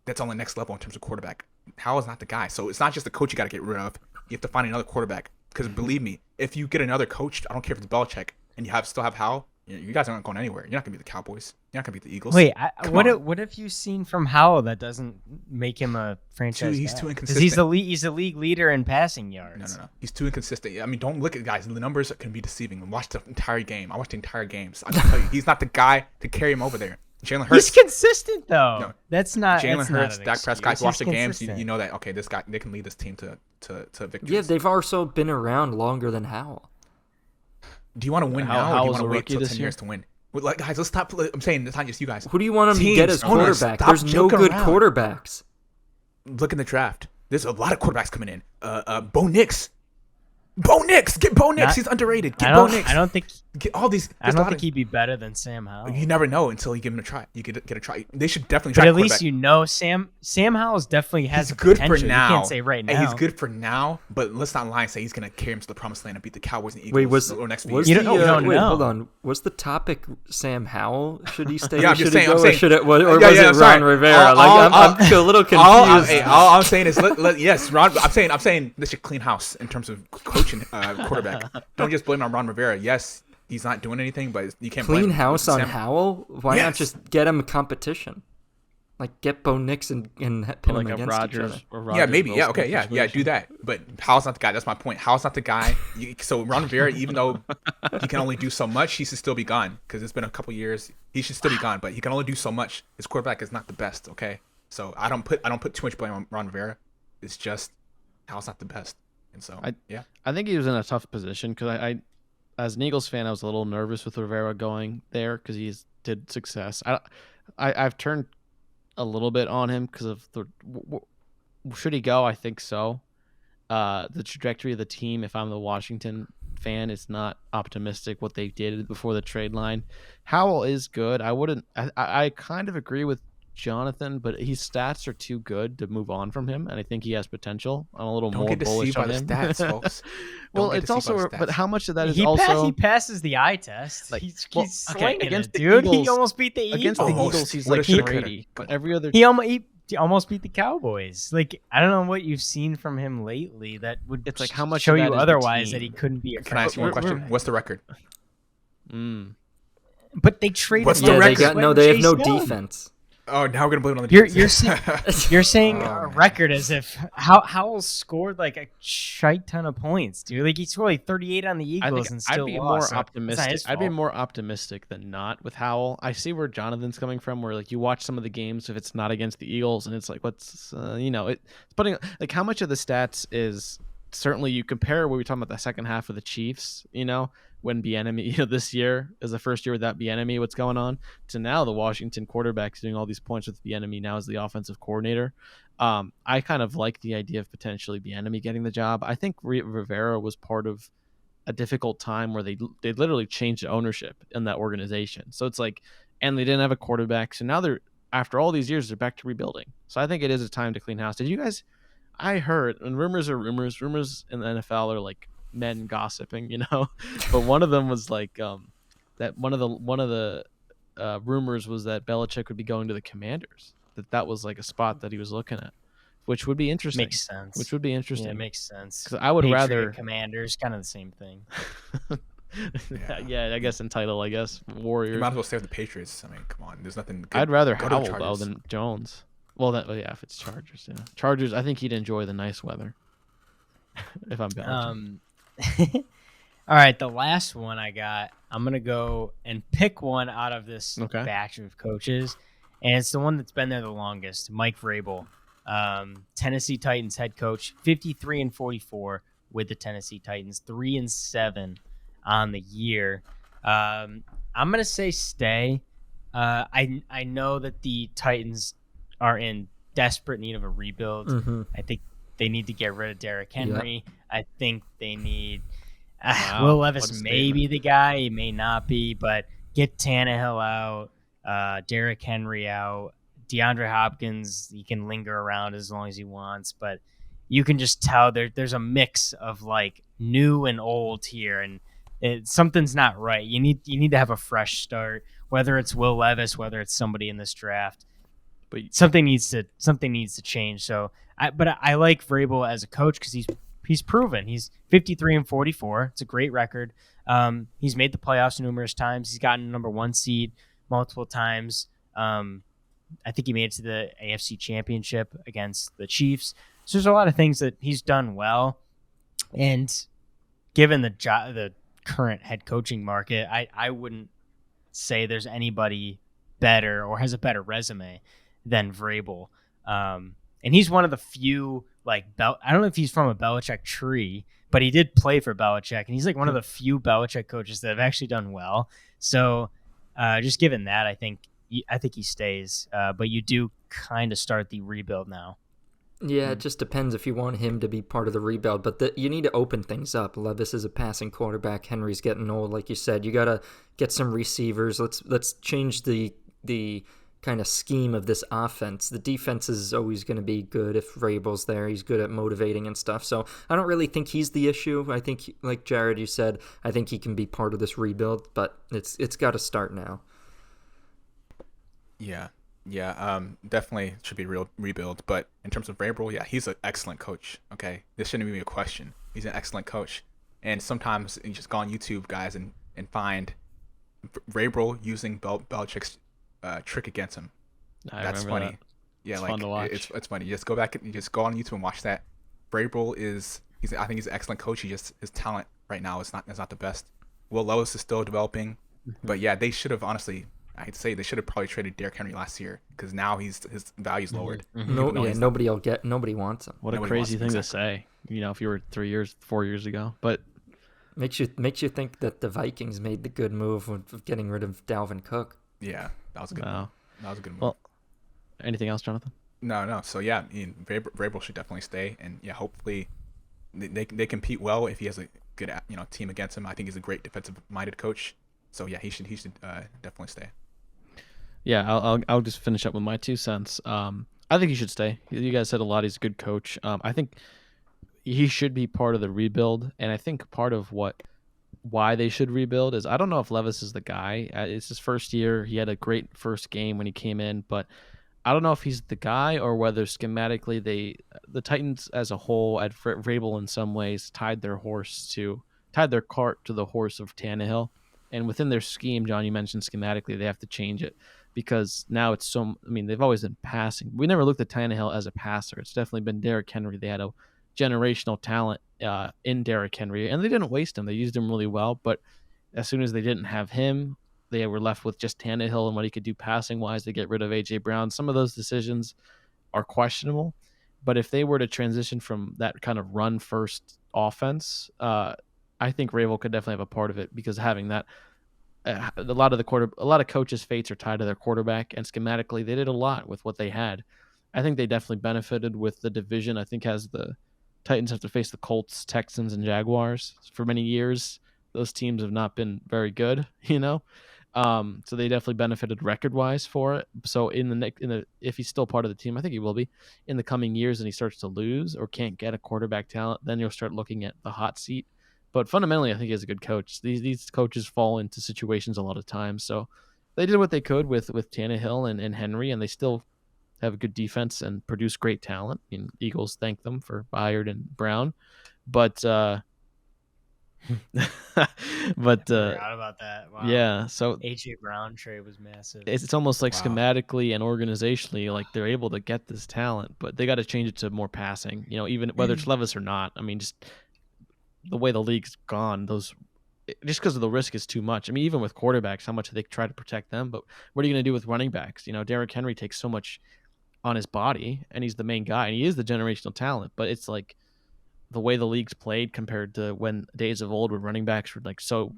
that's on the next level in terms of quarterback. Howell's not the guy. So it's not just the coach you got to get rid of. You have to find another quarterback. Because believe me, if you get another coach, I don't care if it's Belichick, and you still have Howell, you guys aren't going anywhere. You're not going to be the Cowboys. You're not going to be the Eagles. Wait, Come what on. what have you seen from Howell that doesn't make him a franchise He's guy? too 'Cause inconsistent. He's a league leader in passing yards. No. He's too inconsistent. I mean, don't look at guys. The numbers can be deceiving. Watch the entire game. I watched the entire games. I can tell you, he's not the guy to carry him over there. Jalen Hurts. He's consistent though. No. That's not. Jalen that's not Hurts, an Dak Prescott. excuse. Watch the He's games. consistent. You know that. Okay, this guy, they can lead this team to victory. Yeah, they've also been around longer than Howell. Do you want to win How- now, or do you Howell's want to a wait rookie till this 10 year? years to win? Well, like, guys, let's stop. I'm saying it's not just you guys. Who do you want him to get as Teams, owners, quarterback? stop There's no joking good around. quarterbacks. Look in the draft. There's a lot of quarterbacks coming in. Bo Nix. Bo Nix. Get Bo Nix. Not- He's underrated. I Get Bo don't. Nix. I don't think. Get all these. I there's a don't lot think of- he'd be better than Sam Howell. You never know until you give him a try. You get a try. They should definitely But try. at least quarterback. you know Sam Howell's definitely has He's the good for potential. now. You can't say right now. And he's good for now, but let's not lie and say he's going to carry him to the promised land and beat the Cowboys and Eagles Wait, was or next few was years. You don't- the, you don't wait, know. hold on. Was the topic Sam Howell? Should he stay? Yeah, or I'm just should saying- he I'm go? saying- Or should it? Or Yeah, was yeah, it I'm sorry. Ron Rivera? All- Like all- I'm a little confused. All I'm saying is, yes, Ron. I'm saying they should clean house in terms of coaching quarterback. Don't just blame on Ron Rivera. Yes, he's not doing anything, but you can't Clean blame house on Sam- Howell? Why not Yes. just get him a competition? Like get Bo Nix and pin him Like a against each Rogers other. or Yeah, Rogers maybe. Yeah, Wilson okay. Yeah, situation. do that. But Howell's not the guy. That's my point. Howell's not the guy. So Ron Rivera, even though he can only do so much, he should still be gone because it's been a couple years. He should still be gone, but he can only do so much. His quarterback is not the best. Okay, so I don't put too much blame on Ron Rivera. It's just Howell's not the best, and so yeah. I think he was in a tough position because I, as an Eagles fan, I was a little nervous with Rivera going there because did success. I've turned a little bit on him because of should he go? I think so. the trajectory of the team, if I'm the Washington fan, it's not optimistic what they did before the trade line. Howell is good. I kind of agree with Jonathan, but his stats are too good to move on from him, and I think he has potential. I'm a little Don't more get bullish deceived by on the him. stats, folks. Well, Don't get it's deceived by also, the but stats. how much of that is he also passes the eye test. like, he's well, slinging against it, the dude. He Eagles- almost beat the Eagles. against the Almost. Eagles, he's What like a shoulda, coulda. Brady, but Come on. every other He almost beat the Cowboys. Like, I don't know what you've seen from him lately that would It's like, how much show of that you is the otherwise that team? he couldn't be a Can I ask you one franchise question? What's the record? But they traded. What's the Yeah, they record? got they have no Chase Young. defense. Oh, now we're gonna blame it on the You're defense. you're saying Oh, a man. record as if Howell scored like a shite ton of points, dude. Like he scored like 38 on the I Eagles think and I'd still be lost. more so it's not optimistic. his I'd be fault. more optimistic than not with Howell. I see where Jonathan's coming from, where like you watch some of the games if it's not against the Eagles, and it's like what's it's putting like how much of the stats is certainly you compare what we were talking about the second half of the Chiefs, when Bieniemy, this year is the first year without Bieniemy, what's going on, to now the Washington quarterback's doing all these points with Bieniemy now as the offensive coordinator. I kind of like the idea of potentially Bieniemy getting the job. I think Rivera was part of a difficult time where they literally changed the ownership in that organization. So it's like, and they didn't have a quarterback. So now after all these years, they're back to rebuilding. So I think it is a time to clean house. Did you guys, I heard, and rumors are rumors in the NFL are like men gossiping, but one of them was like, that one of the rumors was that Belichick would be going to the Commanders, that was like a spot that he was looking at, which would be interesting. Makes sense. Which would be interesting. Yeah, it makes sense. 'Cause I would Patriot rather Commanders, kind of the same thing. yeah, I guess in title, Warriors. You might as well stay with the Patriots. I mean, come on. There's nothing good. I'd rather Go to the Howell though Chargers. than Jones. Well, if it's Chargers, yeah. Chargers, I think he'd enjoy the nice weather. If I'm Belichick. All right, the last one I got, I'm going to go and pick one out of this Okay. batch of coaches, and it's the one that's been there the longest, Mike Vrabel, Tennessee Titans head coach, 53-44 with the Tennessee Titans, 3-7 on the year. I'm going to say stay. I know that the Titans are in desperate need of a rebuild. Mm-hmm. I think they need to get rid of Derrick Henry. I think they need Wow, Will what a Levis may be the guy. He may not be, but get Tannehill out, Derrick Henry out, DeAndre Hopkins. He can linger around as long as he wants, but you can just tell there's a mix of like new and old here, and something's not right. You need to have a fresh start. Whether it's Will Levis, whether it's somebody in this draft. But Something needs to change. So, I like Vrabel as a coach because he's proven. He's 53-44. It's a great record. He's made the playoffs numerous times. He's gotten number 1 seed multiple times. I think he made it to the AFC Championship against the Chiefs. So there's a lot of things that he's done well. And given the current head coaching market, I wouldn't say there's anybody better or has a better resume than Vrabel. And he's one of the few, I don't know if he's from a Belichick tree, but he did play for Belichick, and he's like one of the few Belichick coaches that have actually done well. So just given that, I think he stays. But you do kind of start the rebuild now. Yeah, it just depends if you want him to be part of the rebuild. But you need to open things up. Levis is a passing quarterback. Henry's getting old, like you said. You got to get some receivers. Let's change the kind of scheme of this offense. The defense is always going to be good if Vrabel's there. He's good at motivating and stuff. So I don't really think he's the issue. I think, like Jared, you said, I think he can be part of this rebuild, but it's got to start now. Yeah, definitely should be real rebuild. But in terms of Vrabel, yeah, he's an excellent coach. Okay, this shouldn't be a question. He's an excellent coach. And sometimes you just go on YouTube, guys, and find Vrabel using Belichick's trick against him. That's funny. That. Yeah, It's like fun to watch. It's funny. You just go back and you just go on YouTube and watch that. Vrabel I think he's an excellent coach. His talent right now is not the best. Will Levis is still developing, but yeah, they should have honestly. I'd say they should have probably traded Derrick Henry last year because now his value's lowered. Nobody wants him. What a Nobody crazy wants thing him, to say. If you were 4 years ago, but Makes you think that the Vikings made the good move of getting rid of Dalvin Cook. Yeah, that was a good Wow. move. That was a good move. Well, anything else, Jonathan? No. So yeah, Vrabel should definitely stay, and yeah, hopefully they compete well if he has a good team against him. I think he's a great defensive-minded coach. So yeah, he should definitely stay. Yeah, I'll just finish up with my 2 cents. I think he should stay. You guys said a lot. He's a good coach. I think he should be part of the rebuild, and I think part of why they should rebuild is I don't know if Levis is the guy. It's his first year. He had a great first game when he came in, but I don't know if he's the guy or whether schematically the Titans as a whole at Vrabel in some ways tied their cart to the horse of Tannehill. And within their scheme, John, you mentioned schematically they have to change it because now it's they've always been passing. We never looked at Tannehill as a passer. It's definitely been Derrick Henry. They had a generational talent in Derrick Henry, and they didn't waste him. They used him really well, but as soon as they didn't have him, they were left with just Tannehill and what he could do passing-wise. They get rid of A.J. Brown. Some of those decisions are questionable, but if they were to transition from that kind of run-first offense, I think Vrabel could definitely have a part of it because having that, a lot of coaches' fates are tied to their quarterback, and schematically they did a lot with what they had. I think they definitely benefited with the division. I think as the Titans have to face the Colts, Texans, and Jaguars for many years, those teams have not been very good, so they definitely benefited record-wise for it. So if he's still part of the team, I think he will be in the coming years, and he starts to lose or can't get a quarterback talent, then you'll start looking at the hot seat. But fundamentally, I think he's a good coach. These coaches fall into situations a lot of times. So they did what they could with Tannehill and Henry, and they still have a good defense and produce great talent. Eagles thank them for Byard and Brown. But Forgot about that. Wow. Yeah, so A.J. Brown trade was massive. it's almost like schematically and organizationally, like they're able to get this talent, but they got to change it to more passing. Even whether it's Levis or not. Just the way the league's gone, just because of the risk is too much. Even with quarterbacks, how much they try to protect them, but what are you going to do with running backs? Derrick Henry takes so much on his body, and he's the main guy, and he is the generational talent, but it's like the way the league's played compared to when days of old when running backs were like so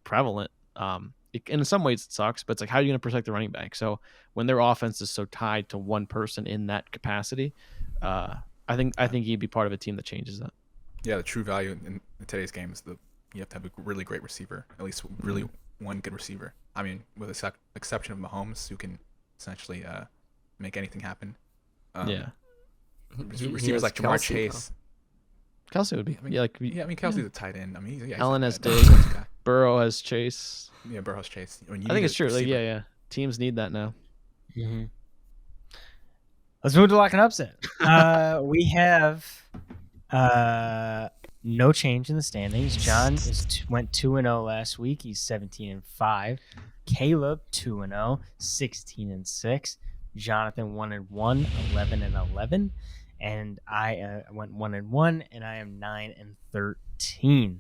prevalent. In some ways it sucks, but it's like, how are you going to protect the running back? So when their offense is so tied to one person in that capacity, I think he'd be part of a team that changes that. Yeah, the true value in today's game is you have to have a really great receiver, at least really one good receiver. With the exception of Mahomes, who can essentially make anything happen. Receivers like Jamar Chase. Kelsey would be. Kelsey's a tight end. Allen has Diggs. Burrow has Chase. Yeah, Burrow has Chase. I think it's true. Teams need that now. Mm-hmm. Let's move to lock and upset. We have no change in the standings. John went 2-0 last week. He's 17-5. Caleb 2-0, 16-6. Jonathan 1-1, 11-11. And I went 1-1, and I am 9-13.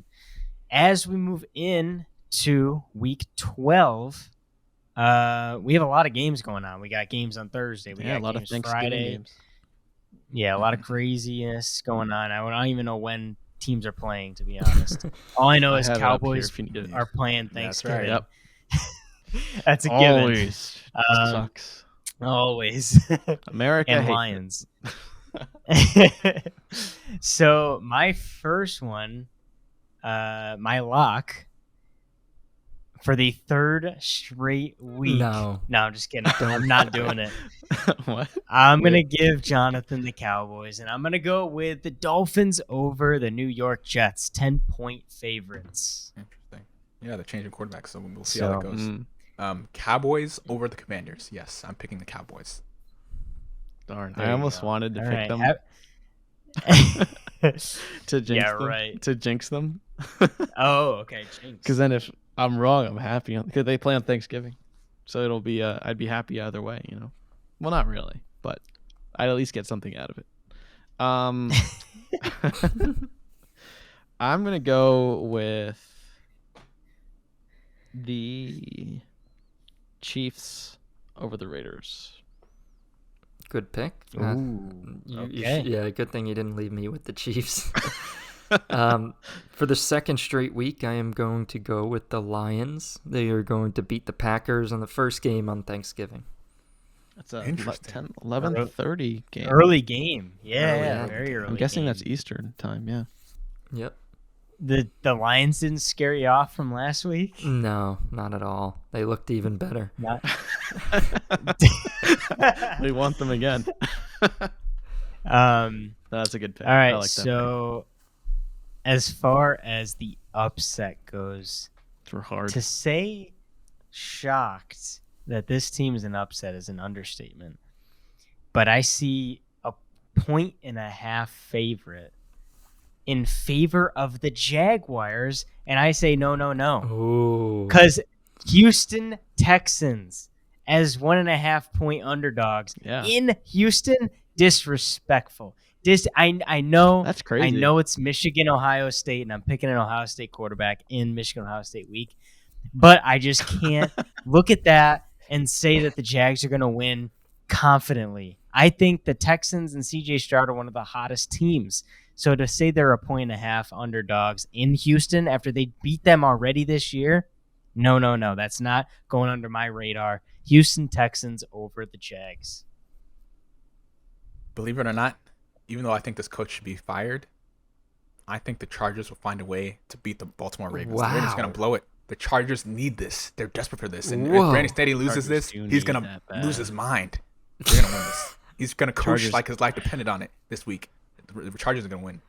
As we move in to week 12, we have a lot of games going on. We got games on Thursday. We got a lot of Thanksgiving games. Yeah, a lot of craziness going on. I don't even know when teams are playing, to be honest. All I know is Cowboys are playing Thanksgiving. That's right. Yep. That's a given. Always sucks. Always. America and hates Lions. So my first one, my lock for the third straight week. No, I'm just kidding. I'm not doing it. What? I'm going to give Jonathan the Cowboys, and I'm going to go with the Dolphins over the New York Jets, 10-point favorites. Interesting. Yeah, they're changing quarterbacks, so we'll see how that goes. Cowboys over the Commanders. Yes, I'm picking the Cowboys. Darn, I almost wanted to pick them. To jinx them. Right. To jinx them. Oh, okay, jinx. Because then if I'm wrong, I'm happy because they play on Thanksgiving, so it'll be I'd be happy either way, Well, not really, but I'd at least get something out of it. I'm gonna go with the Chiefs over the Raiders. Good pick. Okay. Good thing you didn't leave me with the Chiefs. For the second straight week, I am going to go with the Lions. They are going to beat the Packers on the first game on Thanksgiving. That's a 11:30 game. Early game. Yeah, very early. I'm guessing game. that's Eastern time, yeah. Yep. The Lions didn't scare you off from last week? No, not at all. They looked even better. Not. We want them again. That's a good pick. All right, I like that so as far as the upset goes, pick. We're hard. to say shocked that this team is an upset is an understatement. But I see a 1.5 favorite in favor of the Jaguars, and I say no. Ooh. Because Houston Texans as 1.5 point underdogs Yeah. in Houston, disrespectful. I know That's crazy. I know it's Michigan, Ohio State, and I'm picking an Ohio State quarterback in Michigan, Ohio State week, but I just can't look at that and say that the Jags are going to win confidently. I think the Texans and CJ Stroud are one of the hottest teams. So to say they're a 1.5 underdogs in Houston after they beat them already this year, no. That's not going under my radar. Houston Texans over the Jags. Believe it or not, even though I think this coach should be fired, I think the Chargers will find a way to beat the Baltimore Ravens. The Ravens are going Wow. to blow it. The Chargers need this. They're desperate for this. And if Whoa. Brandon Staley loses Chargers this, do he's need going to that bad. lose his mind. They're going to win this. He's going to coach Chargers- like his life depended on it this week. The Chargers are going to win.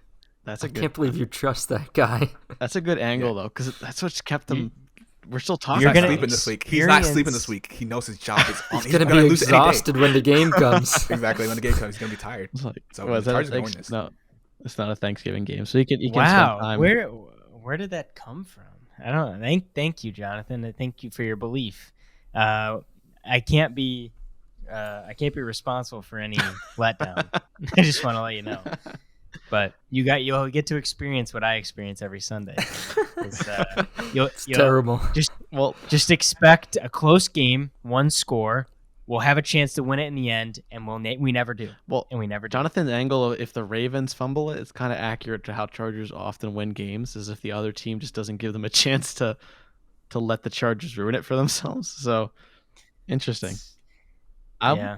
That's I a good. can't believe you trust that guy. That's a good angle though, because that's what's kept them. We're still talking. He's You're not gonna sleeping this week. He's not sleeping experience- this week. He knows his job is on. He's going to gonna be lose any day. exhausted when the game comes. Exactly. When the game comes, he's going to be tired. It's like, So well, is the that a Chargers are gonna win thanks- this. No, it's not a Thanksgiving game, so you can spend Wow, time. where did that come from? I don't know. Thank you, Jonathan. And thank you for your belief. I can't be responsible for any letdown. I just want to let you know. But you'll get to experience what I experience every Sunday. You'll Terrible. just expect a close game, one score. We'll have a chance to win it in the end, and we never do. Well, And we never do. Jonathan's angle of if the Ravens fumble it, it's kind of accurate to how Chargers often win games, is if the other team just doesn't give them a chance to let the Chargers ruin it for themselves. So interesting. Yeah.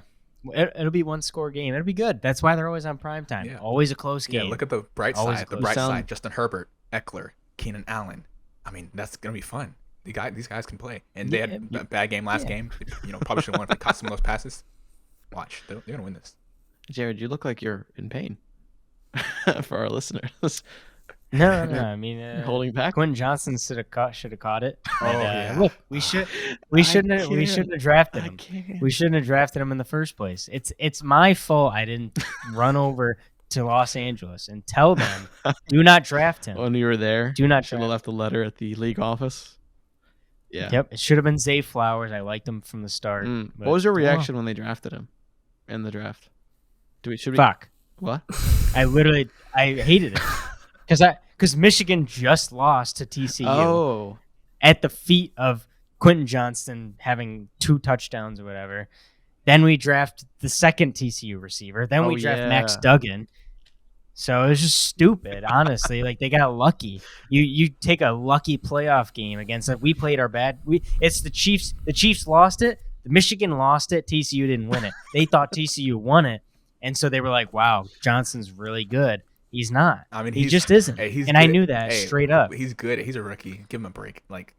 It'll be one score game. It'll be good. That's why they're always on prime time. Yeah. Always a close game. Yeah, look at the bright Always side. The close. bright Sound- side. Justin Herbert, Eckler, Keenan Allen. I mean, that's gonna be fun. These guys can play, and they had a bad game last game. Probably should have won if they caught some of those passes. Watch, they're gonna win this. Jared, you look like you're in pain for our listeners. No. I mean, You're holding back. Quentin Johnson should have caught it. Oh, And, yeah. Look, we shouldn't have drafted him. can't. We shouldn't have drafted him in the first place. It's my fault I didn't run over to Los Angeles and tell them do not draft him. When you were there, Do not should have draft. left a letter at the league office. Yeah. Yep, it should have been Zay Flowers. I liked him from the start. What but- was your reaction when they drafted him in the draft? Should we? Fuck. What? I hated it because Michigan just lost to TCU Oh, at the feet of Quentin Johnston having 2 touchdowns or whatever. Then we draft the second TCU receiver. Then we draft Max yeah. Duggan. So it was just stupid, honestly. Like they got lucky. You take a lucky playoff game against it. We played our bad. It's the Chiefs. The Chiefs lost it. The Michigan lost it. TCU didn't win it. They thought TCU won it, and so they were like, "Wow, Johnson's really good." He's not. I mean, He just isn't. Hey, he's And I good. knew that straight up. He's good. He's a rookie. Give him a break. Like,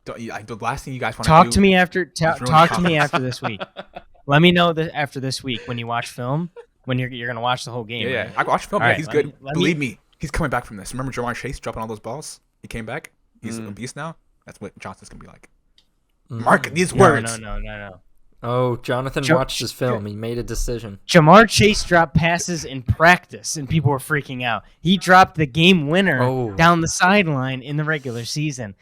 the last thing you guys want to Talk do to me after. ruin Talk to me confidence. after this week. Let me know that after this week when you watch film. When you're gonna watch the whole game. Yeah, right? I watched film. All Yeah, right, he's let good. me- let Believe me, he's coming back from this. Remember Jamar Chase dropping all those balls? He came back. He's a beast now. That's what Johnson's gonna be like. Mark these words. No. Oh, Jonathan Jo- watched his film. He made a decision. Jamar Chase dropped passes in practice, and people were freaking out. He dropped the game winner down the sideline in the regular season.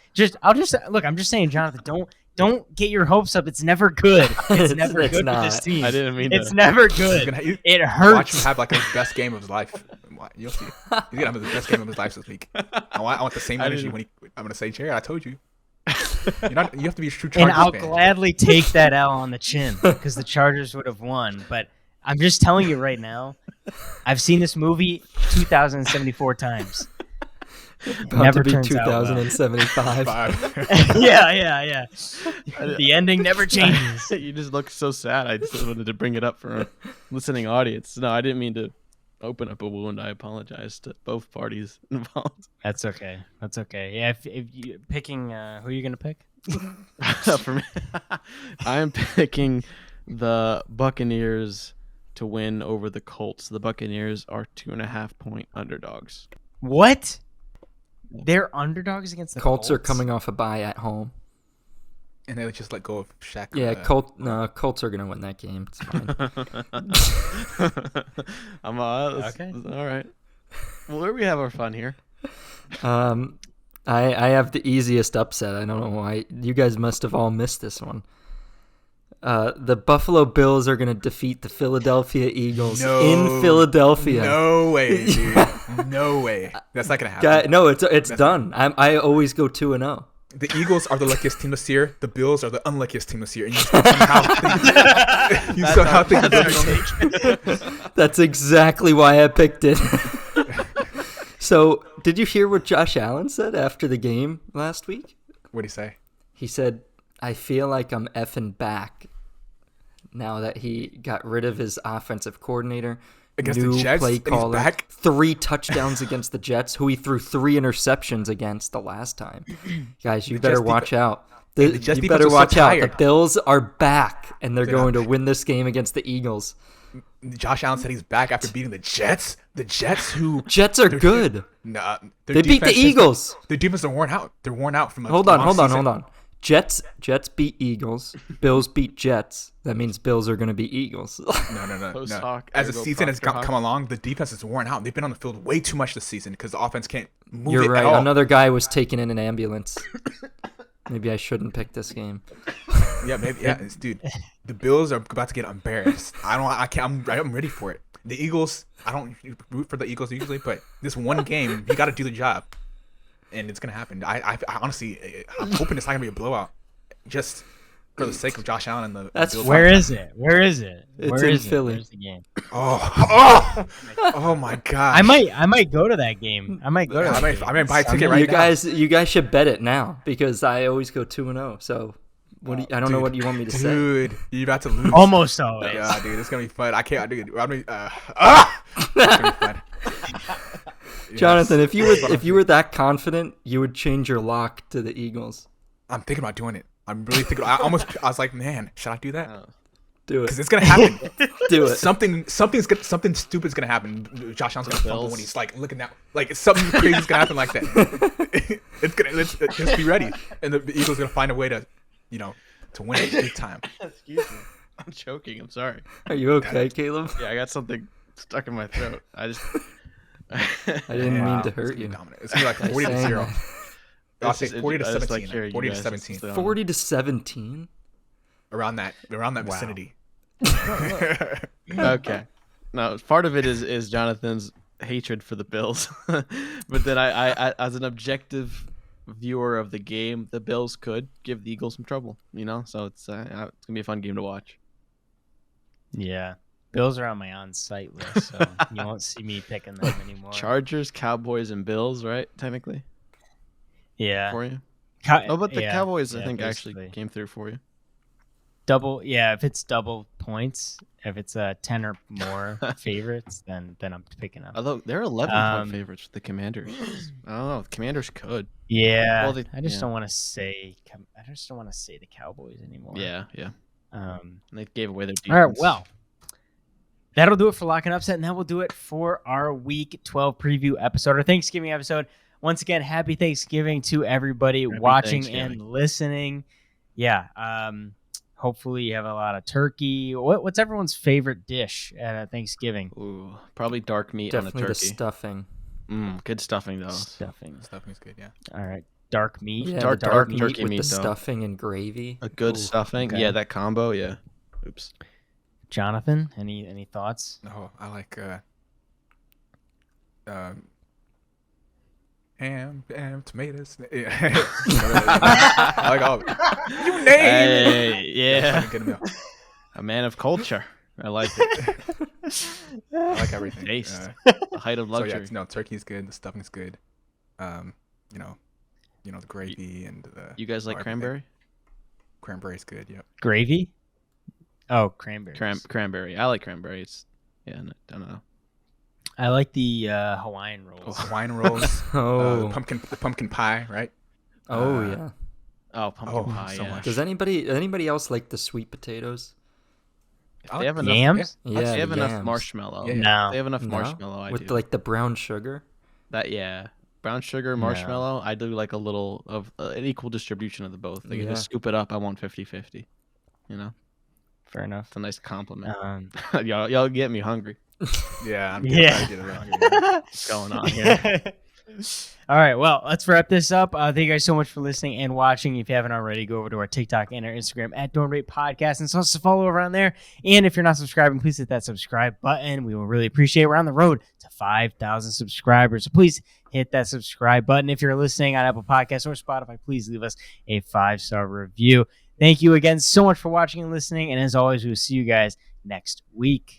I'm just saying, Jonathan, don't get your hopes up. It's never good. It's never It's good not. with this team. I didn't mean It's to. never He's good. gonna- It Watch hurts. him have like his best game of his life. You'll see. He's gonna have the best game of his life this week. I want the same energy when I'm gonna say, Jared, I told you. You have to be a true And Chargers I'll fan. gladly take that L on the chin because the Chargers would have won. But I'm just telling you right now, I've seen this movie 2,074 times. About Never to be turns out well. 2075. Yeah. The ending never changes. You just look so sad. I just wanted to bring it up for a listening audience. No, I didn't mean to open up a wound. I apologize to both parties involved. That's okay. That's okay. Yeah, if you picking, who are you gonna pick? For me, I am picking the Buccaneers to win over the Colts. The Buccaneers are 2.5-point underdogs. What? They're underdogs against the Colts are coming off a bye at home. And they just let go of Shaq. Yeah, Colts are gonna win that game. It's fine. Okay. All right. Well, where we have our fun here. I have the easiest upset. I don't know why. You guys must have all missed this one. The Buffalo Bills are going to defeat the Philadelphia Eagles in Philadelphia. No way, dude. No way. That's not going to happen. No, it's done. I always go 2-0. The Eagles are the luckiest team this year. The Bills are the unluckiest team this year. And you somehow think That's exactly why I picked it. So, did you hear what Josh Allen said after the game last week? What'd he say? He said, I feel like I'm effing back now that he got rid of his offensive coordinator. Against new the Jets, play and he's caller, back? 3 touchdowns against the Jets, who he threw 3 interceptions against the last time. Guys, you better watch out. the Jets You defense better was so watch out. The tired. Bills are back, and they're They're going not to win this game against the Eagles. Josh Allen said he's back after beating the Jets. The Jets who... Jets are good. Nah, They beat the Eagles. Their defense are worn out. They're worn out from a Hold long on. season. Jets beat Eagles. Bills beat Jets. That means Bills are going to beat Eagles. No. Post no. hoc, As the ergo season has Proctor come hoc. along, the defense is worn out. They've been on the field way too much this season because the offense can't move You're it right. at all. Another guy was taken in an ambulance. Maybe I shouldn't pick this game. Yeah, maybe. Yeah, dude. The Bills are about to get embarrassed. I'm ready for it. The Eagles. I don't root for the Eagles usually, but this one game, you got to do the job, and it's gonna happen. I honestly, I'm hoping it's not gonna be a blowout, just for the sake of Josh Allen and the. That's Bills. Where is it? Where is it? It's Where in is it? Philly. Where's the game? Oh my god. I might go to that game. I might go to. I that might game. buy a ticket right you now. you guys should bet it now because I always go 2-0. So I don't know what you want me to say. Dude, you're about to lose. Almost always. Yeah, dude, it's gonna be fun. I can't, dude. It's gonna be fun. Jonathan, Yes. if you were that confident, you would change your lock to the Eagles. I'm thinking about doing it. I'm really thinking. I was like, man, should I do that? Do Because it. it's gonna happen. Do it. Something stupid's gonna happen. Josh Allen's gonna fumble when he's like looking out. Like something crazy's gonna happen like that. Let's just be ready. And the Eagles gonna find a way to, to win it big time. Excuse me. I'm choking. I'm sorry. Are you okay, Caleb? Yeah, I got something stuck in my throat. I didn't mean to It's hurt gonna be you. dominant. It's gonna be like 40 to saying 0. that. I'll say 40 to I just like 17. hearing you 40 to guys. 17. 40 to 17. Around that vicinity. Okay. No, part of it is Jonathan's hatred for the Bills, but then I as an objective viewer of the game, the Bills could give the Eagles some trouble. So it's gonna be a fun game to watch. Yeah. Bills are on my on-site list, so you won't see me picking them anymore. Chargers, Cowboys, and Bills, right? Technically, Yeah. for you. Oh, But the Cowboys, I think, basically. actually came through for you. Double. Yeah, if it's double points, if it's 10 or more favorites, then I'm picking them. Although they're 11-point Um, favorites with the Commanders. I don't know. The Commanders could. Yeah. Well, I just don't want to say. I just don't want to say the Cowboys anymore. Yeah. Um. And they gave away their defense. All right. Well, that'll do it for Lock and Upset, and that will do it for our Week 12 preview episode, our Thanksgiving episode. Once again, happy Thanksgiving to everybody Happy watching Thanksgiving. and listening. Yeah. Hopefully you have a lot of turkey. What's everyone's favorite dish at Thanksgiving? Ooh, probably dark meat Definitely on a the turkey. stuffing. Good stuffing though. Stuffing. Stuffing's good, yeah. All right. Dark meat. Yeah, Dark- the dark meat turkey with meat, the though. stuffing and gravy. A good Ooh. stuffing. okay. Yeah, that combo. Yeah. Oops. Jonathan, any thoughts? No, I like ham, tomatoes. Yeah. I like all. You name it. Hey, yeah. Good meal. A man of culture. I like it. I like everything. Taste. The height of So luxury. yeah, no, turkey's good. The stuffing's good. The gravy and the. You guys like everything. cranberry? Cranberry's good. Yep. Gravy? Oh, cranberries. Cranberry. I like cranberry. It's I don't know. I like the Hawaiian rolls. Hawaiian rolls. Oh. The pumpkin pie, right? Oh Uh, yeah. Oh, pumpkin Oh, pie. so Yeah. much. Does anybody else like the sweet potatoes? If they have enough, Yams? Yeah, if they have the enough yams. marshmallow. Yeah. No. If they have enough No? marshmallow. I With do. like the brown sugar. That, yeah. Brown sugar, marshmallow. I do like a little of an equal distribution of the both. They can Yeah. just scoop it up. I want 50-50. You know, Fair enough. it's a nice compliment. Um, y'all get me hungry. Yeah. I'm Yeah. getting hungry now. What's going on here? All right, well, let's wrap this up. Thank you guys so much for listening and watching. If you haven't already, go over to our TikTok and our Instagram at Dorm Rate Podcast and so us to follow around there. And if you're not subscribing, please hit that subscribe button. We will really appreciate it. We're on the road to 5,000 subscribers. So please hit that subscribe button. If you're listening on Apple Podcasts or Spotify, please leave us a 5-star review. Thank you again so much for watching and listening. And as always, we will see you guys next week.